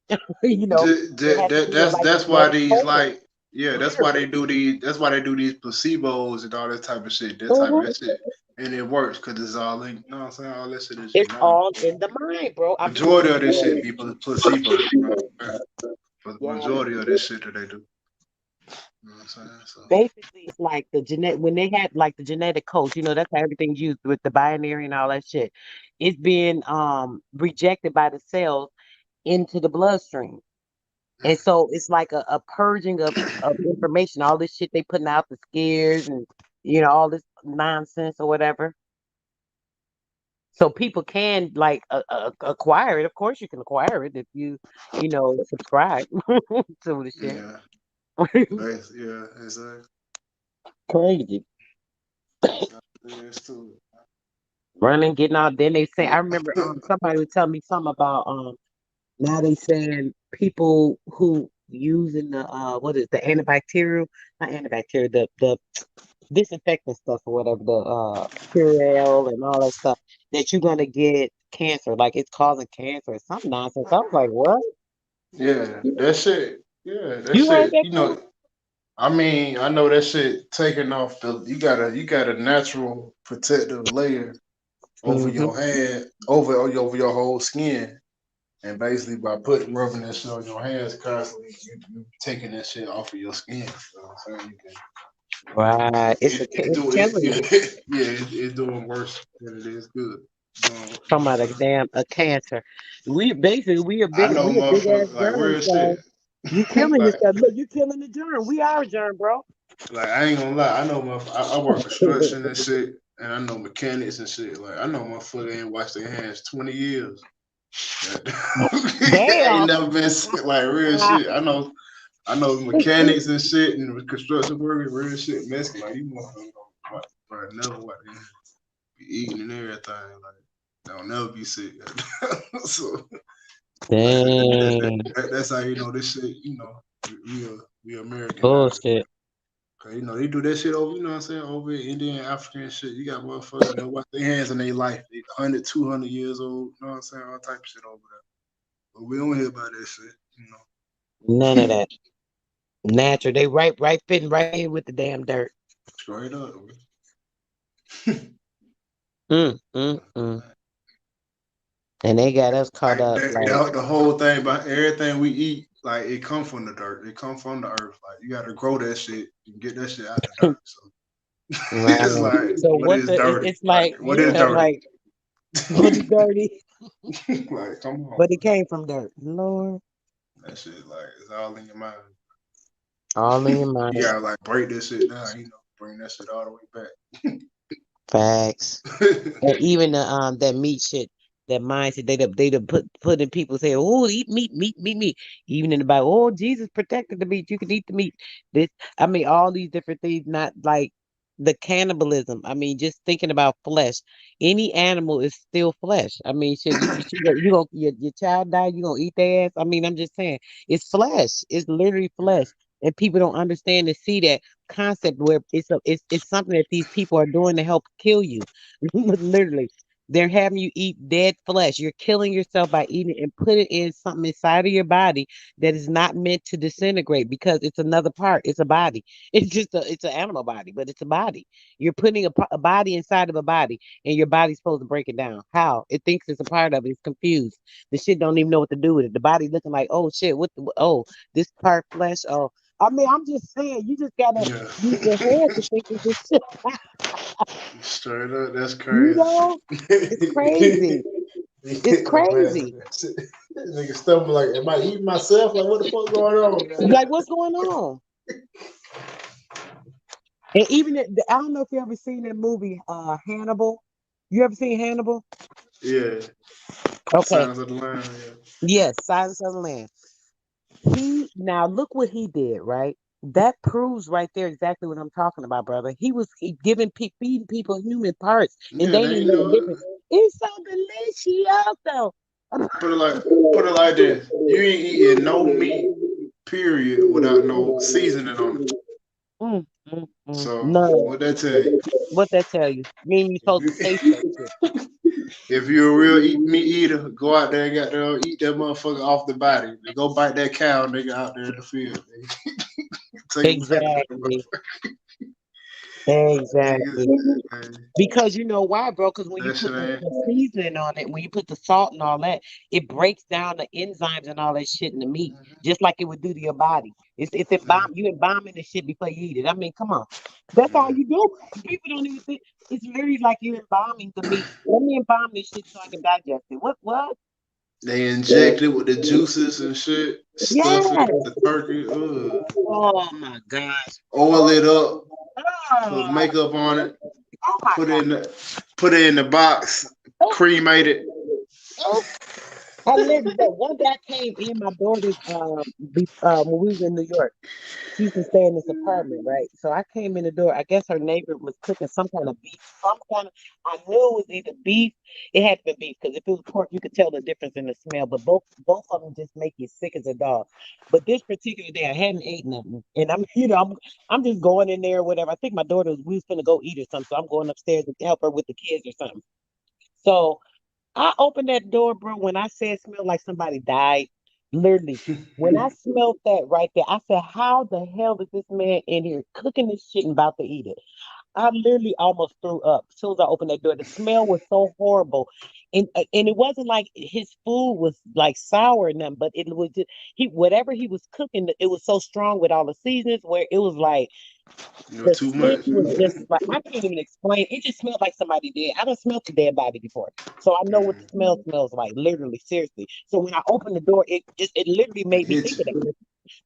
you know. It has to be like a That's why genetic these code. like yeah, Literally. that's why they do these placebos and all that type of shit. Mhm. That shit. And it works because it's all in, you know what I'm saying? All that shit is It's mind. all in the mind, bro. I believe Majority of it's this shit all. be placebo, you know what I'm saying? For the Yeah, majority of this shit that they do. You know what I'm saying? So basically it's like the genetic, when they had like the genetic codes, that's how everything's used with the binary and all that shit. It's being rejected by the cells into the bloodstream. And so it's like a purging of information, all this shit they putting out, the scares and all this nonsense or whatever. So people can like acquire it. Of course, you can acquire it if you subscribe to the shit. yeah. Yeah, exactly. Crazy. That's all it is too. Running, getting out. Then they say, I remember somebody would tell me something about now they saying people who using the what is the antibacterial, not antibacterial, the disinfectant stuff or whatever, the Purell and all that stuff, that you're gonna get cancer, like it's causing cancer or some nonsense. I was like, what? Yeah, that shit. Yeah, that You heard shit. that too? I mean, I know that shit taking off the. You got a natural protective layer over Mm-hmm. your hand, over your whole skin, and basically by rubbing that shit on your hands constantly, you taking that shit off of your skin. So I'm saying Right. it It's do it. killing you. Yeah, it doing worse than it is good. Doing, Talking about a damn a cancer. We basically I know, we a big ass motherfuckers like germ, real so shit. you killing like yourself. Look, you killing the germ. We are a germ, bro. Like I ain't gonna lie, I know I work construction and shit, and I know mechanics and shit. Like I know motherfucker ain't washed their hands 20 years. Ain't Damn. never been sick, like real shit. I know mechanics and shit and construction workers, real shit. Mexican, like you motherfuckers don't never what they be eating and everything. Like they'll never be sick. So like Dang. that's how you know this shit. We American now. Bullshit. Cause they do that shit over, what I'm saying, over in Indian, African shit. You got motherfuckers that wash their hands in their life. They 100, 200 years old, you know what I'm saying? All type of shit over there. But we don't hear about that shit. None of that. Natural. They right fitting right in with the damn dirt. Straight up. Mm. And they got us caught Like up like, the whole thing about everything we eat, like it come from the dirt. It come from the earth. Like you gotta grow that shit and get that shit out the dirt. So right. it's like So what what is the dirty? it's Like like, what is yeah, dirty? like what is dirty? Like come on. But it came from dirt. Lord. That shit like it's all in your mind. All in your You mind. gotta like break this shit down, bring that shit all the way Facts. back. And even the that meat shit, that mindset they done put in people say, oh, eat meat. Even in the Bible, oh, Jesus protected the meat. You can eat the meat. This, I mean, all these different things, not like the cannibalism. I mean, just thinking about flesh. Any animal is still flesh. I mean, shit, your child died, you gonna eat their ass. I mean, I'm just saying, it's flesh. It's literally flesh. And people don't understand and see that concept where it's something that these people are doing to help kill you. Literally, they're having you eat dead flesh. You're killing yourself by eating it and put it in something inside of your body that is not meant to disintegrate because it's another part. It's a body. It's an animal body, but it's a body. You're putting a body inside of a body, and your body's supposed to break it down. How? It thinks it's a part of it. It's confused. The shit don't even know what to do with it. The body looking like, oh shit, oh, this part flesh. Oh, I mean, I'm just saying, you just gotta use your Yeah. head to think of this shit. Straight up, that's You crazy. know, it's crazy. It's Man, crazy. nigga stumbling like, am I eating myself? Like, what the fuck going on, man? Like, what's going on? And even I don't know if you ever seen that movie, Hannibal. You ever seen Hannibal? Yeah, Okay. Silence of the Lamb. Yeah. Yes, Silence of the Lambs. He now look what he did, right? That proves right there exactly what I'm talking about, brother. He giving feeding people human parts, and Yeah, they didn't they even ain't know the know it. difference. It's so delicious, though. Put it like, put it like this: you ain't eating no meat, period, without no seasoning on it. So None. what that tell you? What that tell you? You ain't even supposed to taste If that shit. if you're a real meat eater, go out there and got to eat that motherfucker off the body. They go bite that cow, nigga, out there in the field. Take a bite out of Exactly. it. Exactly. Nigga, Because you know why, bro? Because when you that shit put ain't. the seasoning on it, when you put the salt and all that, it breaks down the enzymes and all that shit in the meat, just like it would do to your body. It's Yeah, you embalming the shit before you eat it. I mean, come on. That's all yeah. you do. People don't even think it's literally like you embalming the meat. Let me embalm this shit so I can digest it. What? They inject it with the juices and shit, stuff it, Yes. the turkey, Oh my gosh. oil Oh, it up, put oh, makeup on it, oh my put it God. in the put it in the box, Oh, cremate it. oh. I lived that one day I came in my daughter's when we was in New York. She used to stay in this apartment, right? So I came in the door. I guess her neighbor was cooking some kind of beef, some kind of. I knew it was either beef. It had to be beef because if it was pork, you could tell the difference in the smell. But both of them just make you sick as a dog. But this particular day, I hadn't eaten nothing, and I'm I'm just going in there, or whatever. I think my daughter we was gonna go eat or something, so I'm going upstairs to help her with the kids or something. So I opened that door, bro. When I said it smelled like somebody died, literally, when I smelled that right there, I said, "How the hell is this man in here cooking this shit and about to eat it?" I literally almost threw up as soon as I opened that door. The smell was so horrible, and it wasn't like his food was like sour or nothing, but it was just he whatever he was cooking. It was so strong with all the seasonings where it was like You know, the too stench much. was just like I can't even explain. It just smelled like somebody dead. I don't smelled a dead body before, so I know what the Mm. smell smells like. Literally, seriously. So when I opened the door, it literally It made me hit think of you.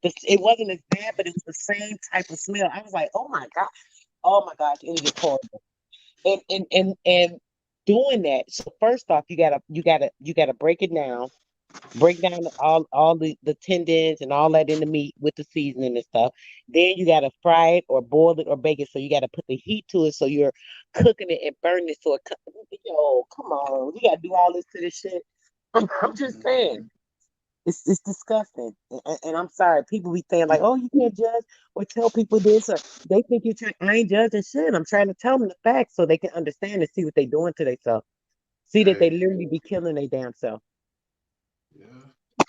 that. It wasn't as bad, but it was the same type of smell. I was like, oh my gosh, it was just horrible. And doing that. So first off, you gotta break it down, break down all the tendons and all that in the meat with the seasoning and stuff. Then you gotta fry it or boil it or bake it. So you gotta put the heat to it so you're cooking it and burning it so yo, come on. You gotta do all this to this shit. I'm just saying. Mhm. It's disgusting. And I'm sorry. People be saying like, oh, you can't judge or tell people this or they think you're trying I ain't judging shit. I'm trying to tell them the facts so they can understand and see what they doing to themselves. See that they Hey, literally be killing their damn self. yeah,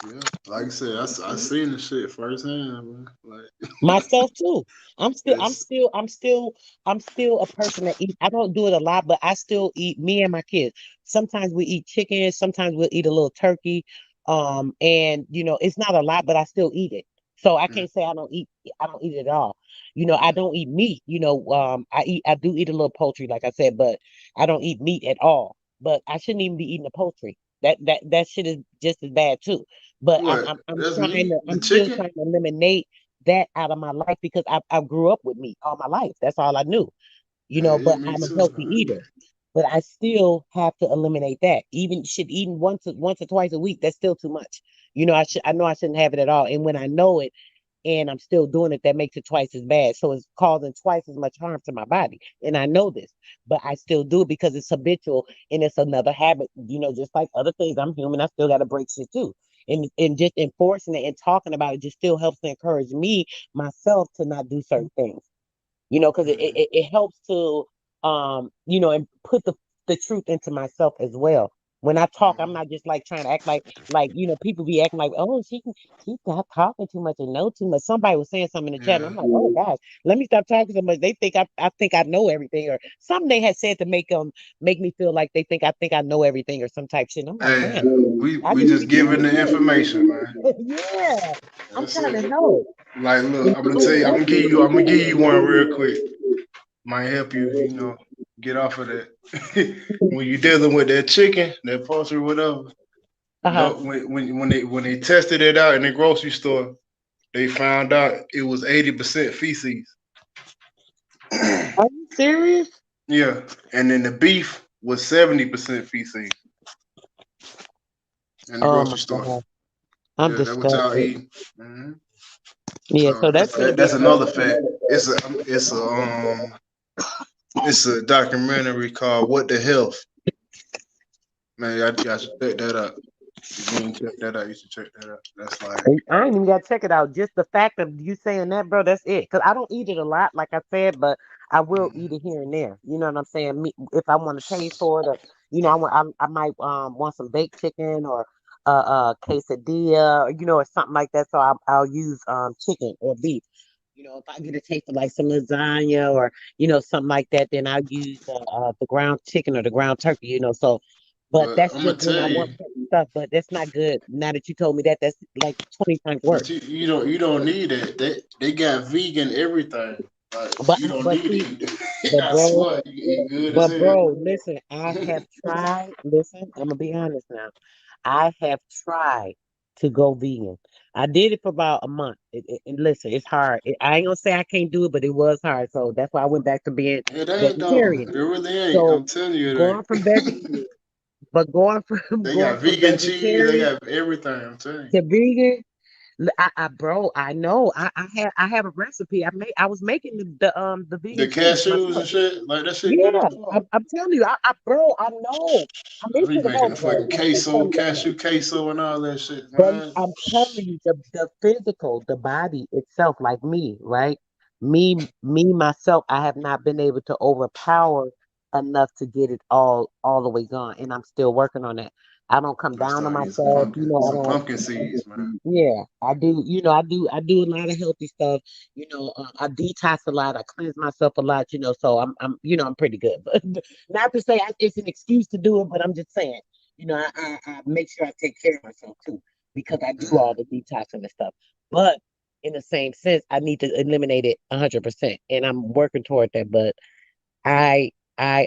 yeah. Like I said, I seen the shit firsthand, man. Like Myself too. I'm still, I'm it's still, I'm still, I'm still a person that eat. I don't do it a lot, but I still eat. Me and my kids. Sometimes we eat chicken. Sometimes we'll eat a little turkey. And it's not a lot, but I still eat it. So I mm, can't say I don't eat. I don't eat it at all. I mm, don't eat meat. I do eat a little poultry, like I said, but I don't eat meat at all. But I shouldn't even be eating the poultry. That shit is just as bad too. But what? That's meat. The I'm still chicken. trying to eliminate that out of my life because I grew up with meat all my life. That's all I knew, Hey, but me I'm a too. healthy eater. But I still have to eliminate that. Even shit eating once or twice a week, that's still too much. I know I shouldn't have it at all. And when I know it and I'm still doing it, that makes it twice as bad. So it's causing twice as much harm to my body. And I know this, but I still do it because it's habitual and it's another habit, just like other things. I'm human, I still gotta break shit too. And just enforcing it and talking about it just still helps to encourage me myself to not do certain things, because Mm, it helps to and put the truth into myself as well. When I talk, I'm mm, not just like trying to act like people be acting like, oh, she's not talking too much and know too much. Somebody was saying something in the chat, and yeah. I'm like, oh gosh, let me stop talking so much. They think I think I know everything, or something they had said to make me feel like they think I know everything or some type shit. And I'm like, Hey, man, I we just just be trying giving to the help. information, man. Yeah, I'm That's trying to it. help. Like, look, And I'm gonna people tell you, help me. I'm gonna give you one real quick. Might help you, get off of that. When you're dealing with that chicken, that poultry, whatever. Uh-huh. When they tested it out in the grocery store, they found out it was 80% feces. Are you serious? Yeah, and then the beef was 70% feces in the Oh my grocery store. God. I'm Yeah, that's what y'all disgusted. eat. Hmm. Yeah, So so that's gonna be that's another another fact. It's a documentary called "What the Health." Man, y'all should check that out. If you didn't check that out, you should check that out. That's like, and I ain't even gotta check it out. Just the fact of you saying that, bro, that's it. Cause I don't eat it a lot, like I said, but I will eat mhm. it here and there. You know what I'm saying? Me, if I want to taste for it, or I might want some baked chicken or quesadilla, or, or something like that. So I'll use chicken or beef. If I get a taste of like some lasagna or something like that, then I'll use the ground chicken or the ground turkey. So, but But that's I'm gonna just when tell I you, want certain stuff. But that's not good. Now that you told me that, that's like 20 times but worse. you don't need it. They got vegan everything. Like But you don't but need see, it. but I bro, swear, you eat good as but hell. bro, listen, I have tried. Listen, I'm gonna be honest now. I have tried to go vegan. I did it for about a month. And listen, it's hard. I ain't gonna say I can't do it, but it was hard. So that's why I went back to being It ain't though. vegetarian. It really ain't. So I'm telling you, it going ain't. from vegetarian But going from They going got from vegan cheese. They vegetarian got everything. I'm telling you. to vegan, bro, I know. I have a recipe. I was making the The vegan cheese cashews myself. and shit, like that shit good as Yeah, fuck. I'm telling you, bro, I know. I I may be send them making the over though. fucking I'm queso, telling you, I know. cashew queso, and all that shit, But man. I'm telling you, the physical, the body itself, like me, right? Me myself, I have not been able to overpower enough to get it all the way gone, and I'm still working on that. I don't come I down on start eating myself, I some don't. pumpkin seeds, man. Yeah, I do. I do a lot of healthy stuff. I detox a lot. I cleanse myself a lot. So I'm pretty good. But not to say it's an excuse to do it, but I'm just saying, I make sure I take care of myself too because I do all the detoxing and stuff. But in the same sense, I need to eliminate it 100%, and I'm working toward that. But I I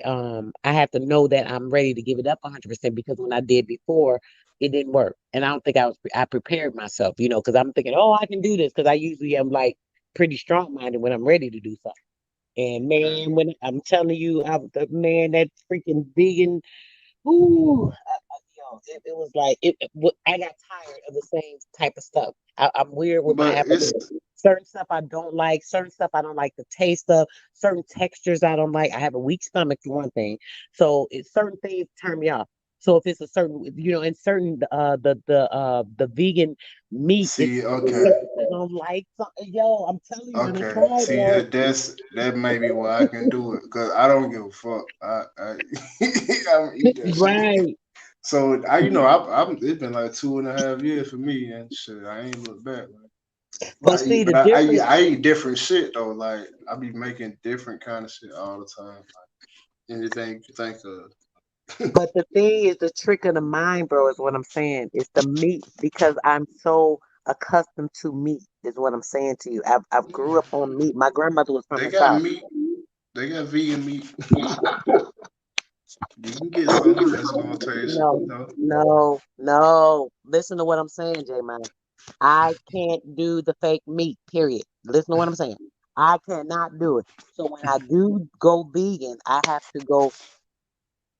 have to know that I'm ready to give it up 100% because when I did before, it didn't work, and I don't think I prepared myself, because I'm thinking, oh, I can do this because I usually am like pretty strong minded when I'm ready to do something. And man, when I'm telling you, man, that freaking vegan, ooh, it was like I got tired of the same type of stuff. I'm weird with my But it's appetite. Certain stuff I don't like. Certain stuff I don't like the taste of. Certain textures I don't like. I have a weak stomach for one thing, so it's certain things turn me off. So if it's a certain, in certain the vegan meat, see, it's okay, certain I don't like. Yo, I'm telling you, I done okay. tried, See bro. that may be why I can do it, cause I don't give a fuck. I I'm eat that shit. Right. So I'm it's been like 2.5 years for me and shit. I ain't look back. Man. But see the difference. I eat different shit though. Like I be making different kind of shit all the time. Like anything you think of. But the thing is, the trick of the mind, bro, is what I'm saying. It's the meat because I'm so accustomed to meat. Is what I'm saying to you. I've grew Yeah. up on meat. My grandmother was from They the got south. meat. They got vegan meat. You can get some that's gonna taste, No, no, no. Listen to what I'm saying, J Man. I can't do the fake meat. Period. Listen to what I'm saying. I cannot do it. So when I do go vegan, I have to go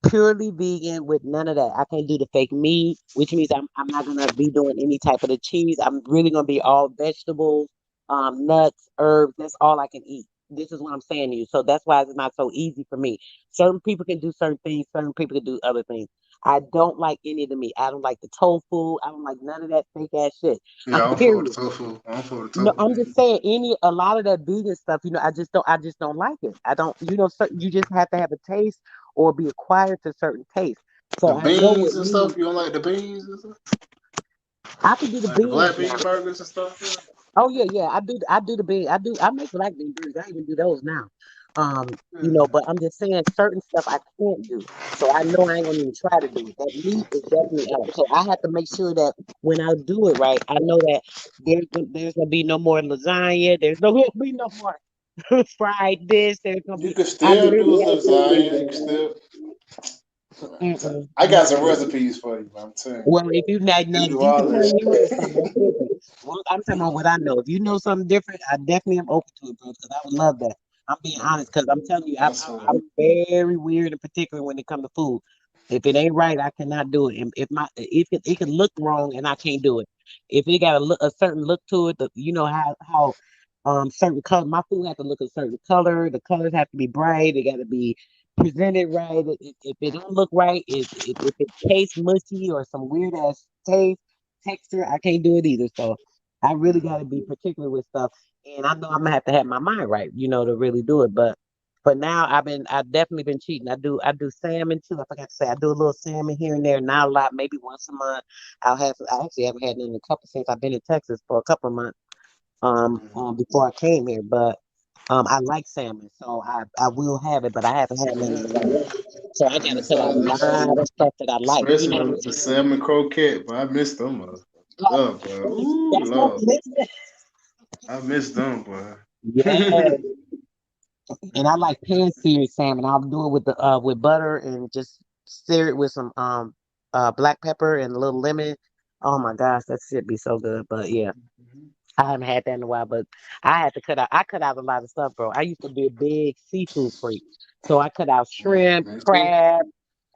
purely vegan with none of that. I can't do the fake meat, which means I'm not gonna be doing any type of the cheese. I'm really gonna be all vegetables, nuts, herbs. That's all I can eat. This is what I'm saying to you. So that's why it's not so easy for me. Certain people can do certain things. Certain people can do other things. I don't like any of the meat. I don't like the tofu. I don't like none of that fake ass shit. Yeah, I'm for the Period. tofu. I'm for the No, tofu. I'm just saying a lot of that vegan stuff, I just don't like it. I don't, you just have to have a taste or be acquired to certain taste. The So I know beans with and stuff. me, You don't like the beans and stuff? I can do the Like the beans black bean now. burgers and stuff? Oh yeah, yeah, I do the beans. I make black bean burgers. I even do those now. Yeah. Yeah. But I'm just saying certain stuff I can't do. So I know I ain't gonna even try to do it. That meat is definitely out. So I have to make sure that when I do it right, I know that there's gonna be no more lasagna. There's no gonna be no more fried this. There's gonna You be. can I still do literally have to. lasagna. You can still. Mm-mm, I got some mm-mm. recipes for you. I'm telling you. Well, if you now, You if do you all can that turn me on to something shit. that's different, well, I'm talking about what I know. If you know something different, I definitely am open to it, bro. Because I would love that. I'm being honest, because I'm telling you, I swear. I'm very weird in particular when it comes to food. If it ain't right, I cannot do it. And if it can look wrong, and I can't do it. If it got a certain look to it, you know how certain color, my food have to look a certain color. The colors have to be bright. They got to be presented right. If it don't look right, if it tastes mushy or some weird ass taste texture, I can't do it either. So I really got to be particular with stuff, and I know I'm gonna have to have my mind right, to really do it. But for now, I've definitely been cheating. I do salmon too. I forgot to say I do a little salmon here and there, not a lot, maybe once a month. I actually haven't had none in a couple since I've been in Texas for a couple of months. Before I came here, but I like salmon, so I will have it, but I haven't had none in a while. So I I got to miss cut out a all that shit. lot of stuff that I like. Especially the salmon croquette, but I miss them. Oh, Oh, boy. Ooh, that's what Lord. listen. I miss them, boy. Yeah, and I like pan seared salmon. I'll do it with butter and just sear it with some black pepper and a little lemon. Oh my gosh, that should be so good. But yeah. I haven't had that in a while, but I had to cut out. I cut out a lot of stuff, bro. I used to be a big seafood freak, so I cut out shrimp, Me too. crab.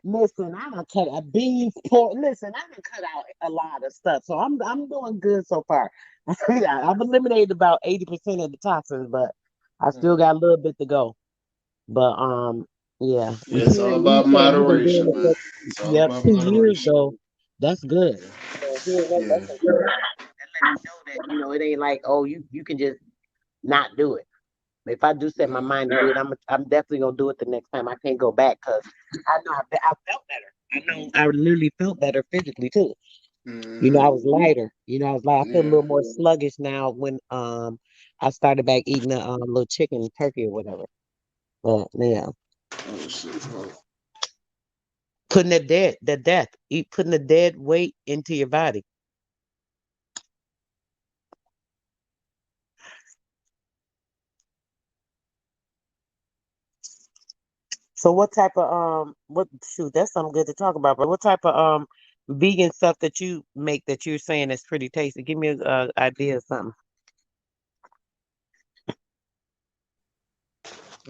Listen, I done cut out beans, pork. Listen, I done cut out a lot of stuff, so I'm doing good so far. I've eliminated about 80% of the toxins, but I still Mm. got a little bit to go. But yeah, Yeah, it's all hearing you about say you've been doing moderation, it man. for It's all yep about 2 years moderation. though, that's good. Yeah. Hearing that, Yeah. that's encouraging. That let me know that it ain't like oh you can just not do it. If I do set my Yeah. mind to do it, I'm definitely gonna do it the next time. I can't go back because I know I felt better. I know I literally felt better physically too. I Hmm. was lighter. I was like I feel a Yeah. little more sluggish now when I started back eating the little chicken, turkey or whatever. But yeah, Oh shit. Oh. putting putting the dead weight into your body. So what type of what shoot, that's something good to talk about, but what type of vegan stuff that you make that you're saying is pretty tasty? Give me a idea of something.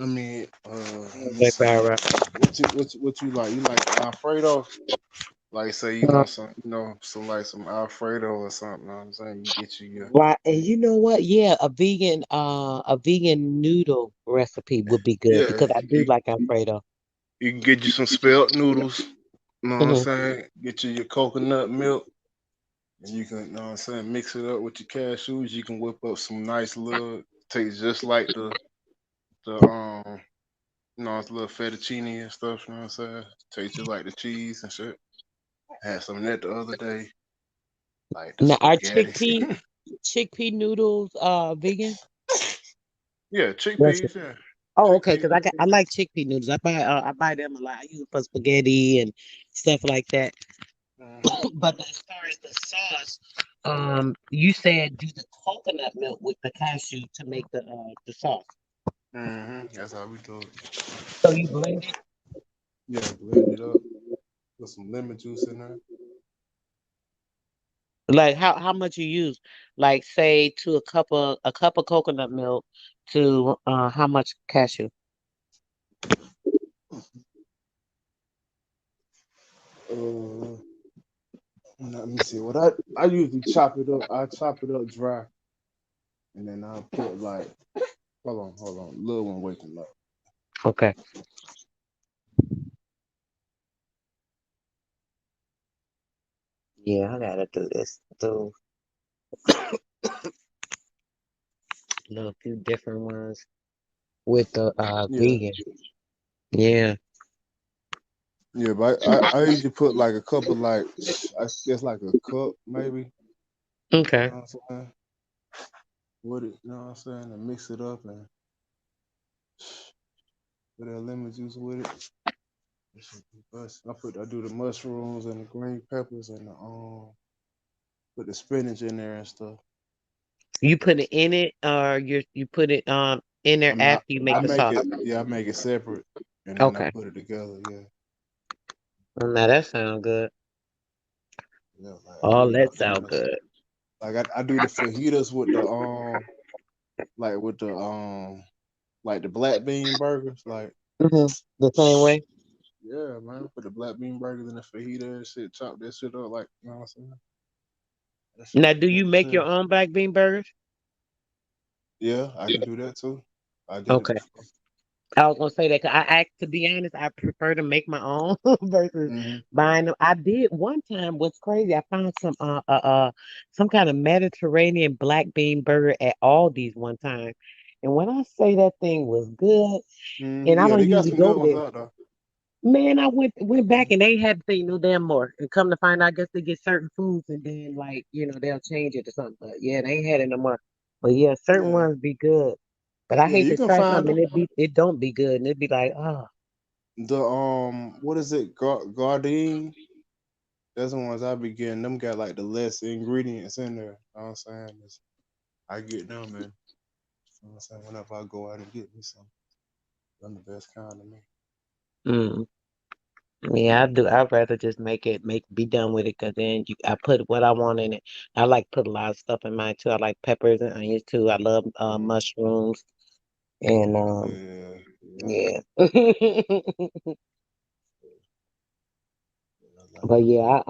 I mean, let me Like see. Barra. What you like? You like Alfredo? Like, say you Uh, want some, some like some Alfredo or something. You know what I'm saying? You get you your, right, and you know what? Yeah, a vegan noodle recipe would be good yeah. because I do like Alfredo. You can get you some spelt noodles. You know what I'm Hmm. saying? Get you your coconut milk, and you can, you know what I'm saying, mix it up with your cashews. You can whip up some nice little, tastes just like the it's a little fettuccine and stuff. You know what I'm saying? Tastes just like the cheese and shit. Had some of that the other day, like the Now, are spaghetti. chickpea noodles vegan? Yeah, Yes. chickpeas. Yeah, Oh, okay. chickpeas. Because I like chickpea noodles. I buy them a lot. I use them for spaghetti and stuff like that. Hmm. But as far as the sauce, you said do the coconut milk with the cashew to make the sauce. That's how we do it. So you blend it. Yeah, blend it up. Put some lemon juice in there. Like how much you use? Like say to a cup of coconut milk to how much cashew? Uh, Let me see. What I usually chop it up. I chop it up dry, and then I'll put like, hold on, little one waking up. Okay. Yeah, I gotta do this. Do a little few different ones with the Yeah, vegan. Yeah. yeah, but I usually put like a couple, like I guess like a cup maybe. You Okay. know what I'm saying? With it, you know what I'm saying, and mix it up and put that lemon juice with it. That shit be bussin'. I do the mushrooms and the green peppers and put the spinach in there and stuff. You put it in it or you put it in I there mean, after you I make the make sauce. it, yeah, I make it separate and then I Okay. put it together. Yeah, Well, now that sounds good. yeah, like I All do that the sound good. like I do the fajitas with the like with the like the black bean burgers. Like, The same way. yeah, man, put the black bean burgers in the fajita and shit, chop that shit up, like, you know what I'm saying? That shit Now, be do good you as make your hell. own black bean burgers? Yeah, I can do that too. I did it Okay. before. I was gonna say that 'cause to be honest, I prefer to make my own versus Hmm. buying them. I did one time. What's crazy? I found some kind of Mediterranean black bean burger at Aldi's one time, and when I say that thing was good, and I Yeah, don't they got usually some good go ones there. out though. Man, I went back and they had the thing no damn more. And come to find out, I guess they get certain foods and then like, they'll change it or something. But yeah, they ain't had it no more. But yeah, certain Yeah, ones be good. But I yeah, hate you to can try find something them. and it don't be good. And it'd be like, oh, The what is it? Gardein. That's the ones I be getting. Them got like the less ingredients in there. You know what I'm saying? I get them, man. You know what I'm saying? Whenever I go out and get me some, them the best kind of me. mm. Yeah, I do. I'd rather just be done with it because then I put what I want in it. I like put a lot of stuff in mine too. I like peppers and onions too. I love Mm. mushrooms and Yeah, yeah. yeah. But yeah,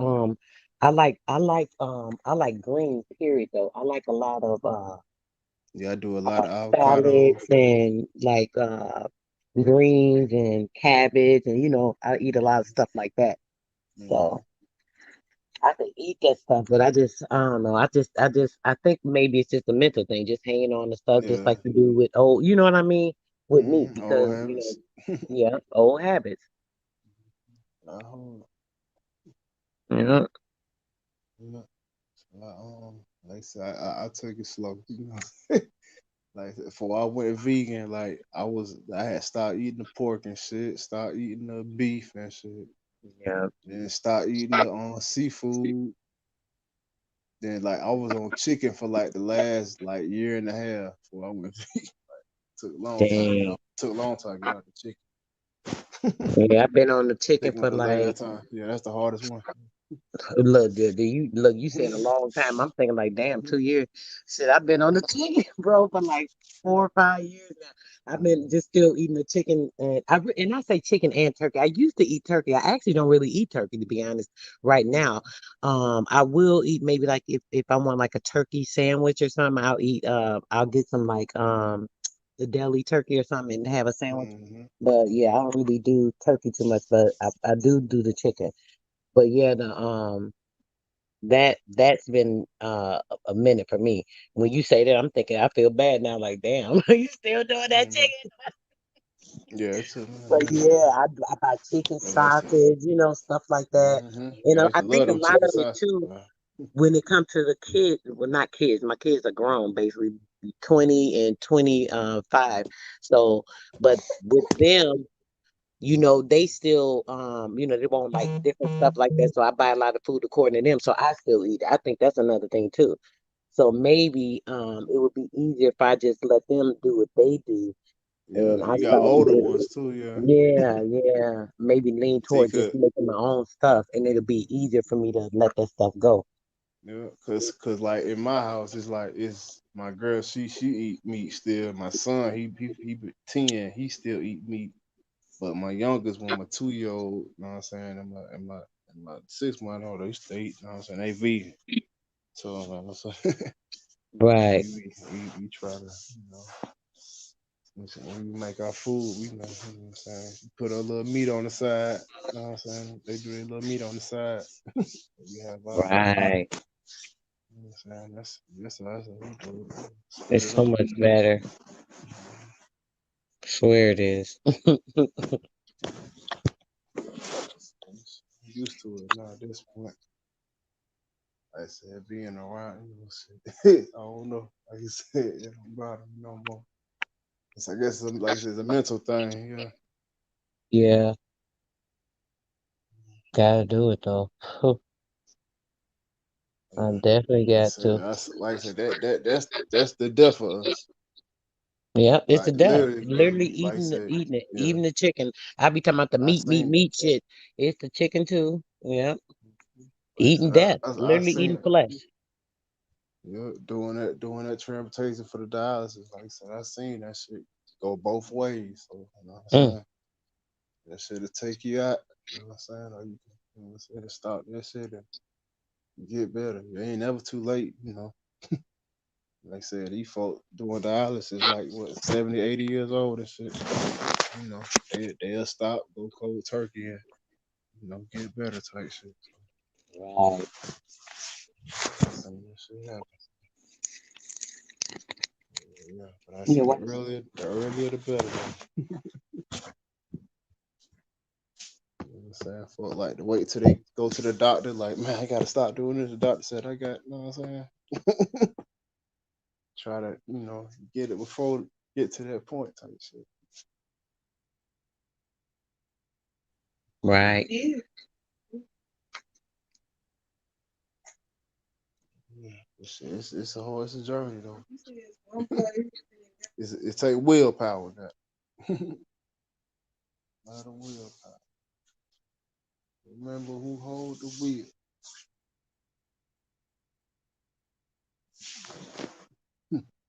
I like greens, period though. I like a lot of Yeah, I do a lot of avocado. salads and like greens and cabbage and I eat a lot of stuff like that. Hmm. So I can eat that stuff, but I don't know. I think maybe it's just a mental thing, just hanging on to stuff, just Yeah. like you do with old, you know what I mean, with meat, Old because habits. yeah, old habits. Uh-huh. Yeah, Yeah. So like I said, I took it slow, you know. Like before I went vegan, like I had started eating the pork and shit, start eating the beef and shit, yeah, then start eating the seafood. Then like I was on chicken for like the last like year and a half before I went vegan. Took a long time to get dang. off. Took a long time to get out the chicken. Yeah, I've been on the I chicken think for the last like time. Yeah, that's the hardest one. look, you said a long time. I'm thinking like, damn, 2 years. Shit, I've been on the chicken, bro, for like 4 or 5 years now. I've been just still eating the chicken, and I say chicken and turkey. I used to eat turkey. I actually don't really eat turkey, to be honest. Right now, I will eat maybe like if I want like a turkey sandwich or something, I'll get some like the deli turkey or something and have a sandwich. Hmm. But yeah, I don't really do turkey too much, but I do the chicken. But yeah, the that's been a minute for me. When you say that, I'm thinking I feel bad now. Like, damn, you still doing that Hmm. chicken? Yeah, it took me a But minute. yeah, I buy chicken But like I said, sausage, stuff like that. yeah, I used I to love think a them lot chicken of it sauce. too, when it comes to the kids, well, not kids, my kids are grown, basically 20 and 25. So, but with them, they still, they want like different stuff like that. So I buy a lot of food according to them. So I still eat it. I think that's another thing too. So maybe it would be easier if I just let them do what they do Yeah, and I you got start older eating. ones too. Yeah, Yeah, yeah. Maybe lean see, toward just making my own stuff and it'll be easier for me to let that stuff go. yeah, cause like in my house, it's like it's my girl. She eat meat still. My son, he be 10. He still eat meat. But my youngest one, my 2 year old, you know what I'm saying, and my 6 month old, they still eat. You know what I'm saying, they vegan. So Right, we try to, when we make our food, you know what I'm saying, put a little meat on the side. You know what I'm saying, they do a little meat on the side. We have our, right. you know what I'm saying, that's what we do. Split It's it so up. much better. Swear it is. I'm used to it now at this point. Like I said, being around, shit. I don't know. Like you said, it don't bother me no more. I guess, like I said, it's a mental thing. Yeah. Yeah, gotta do it though. I Yeah. definitely Like I got said, to. that's the death of us. Yeah, it's a Like death. literally, bro. Literally Like I eating said, eating it, yeah. even the chicken. I be talking about the I meat, meat, seen it. meat shit. It's the chicken too. Yeah, Like I eating said, death. I Literally seen eating it. flesh. Yeah, doing that transportation for the dialysis. Like I said, I seen that shit go both ways. So you know what I'm Mm, saying? That shit'll take you out. You know what I'm saying? Or you can, what I'm saying, stop that shit and get better. It ain't never too late, you know. Like I said, these folk doing dialysis like what 70, 80 years old and shit. You know, they'll stop, go cold turkey and get better type shit. right. So that shit happen. Yeah, but I Yeah, said what? the earlier the better. Though. You know what I'm saying? For like to wait till they go to the doctor, like, man, I gotta stop doing this. The doctor said I got, you know what I'm saying? Try to, get it before get to that point type shit. Right. Yeah, it's it's a journey though. It take willpower now. A lot of willpower. Remember who hold the wheel.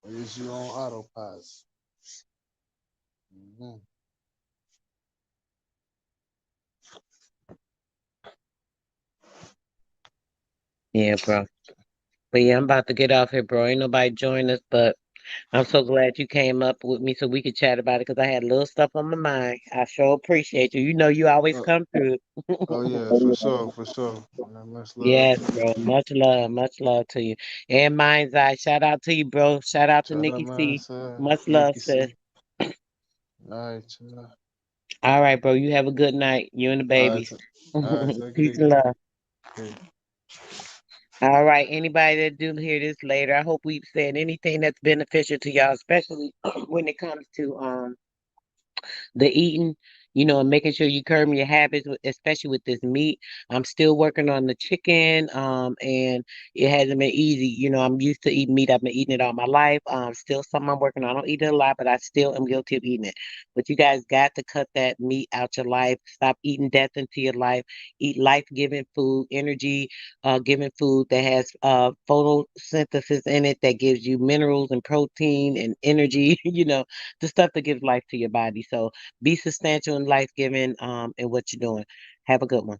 Or is you on autopilot? Mm-hmm. Yeah, bro. But yeah, I'm about to get off here, bro. Ain't nobody join us, but I'm so glad you came up with me so we could chat about it because I had a little stuff on my mind. I sure appreciate you. You know you always Uh, come through. oh yeah, for sure, for sure. Man, much love Yes, to you. bro. Much love to you. And Mind's Eye, shout out to you, bro. Shout out to Shout out Nikki my C. side, Much love, Nikki sis. C. All right, chill. All right, bro. You have a good night. You and the All right, babies. all right, take it Peace easy. and love. Yeah. All right. Anybody that do hear this later, I hope we've said anything that's beneficial to y'all, especially when it comes to the eating, and making sure you curb your habits, especially with this meat. I'm still working on the chicken, and it hasn't been easy. I'm used to eating meat. I've been eating it all my life. Still something I'm working on. I don't eat it a lot, but I still am guilty of eating it. But you guys got to cut that meat out your life. Stop eating death into your life. Eat life-giving food, energy, giving food that has photosynthesis in it that gives you minerals and protein and energy. The stuff that gives life to your body. So be substantial and life giving in what you're doing. Have a good one.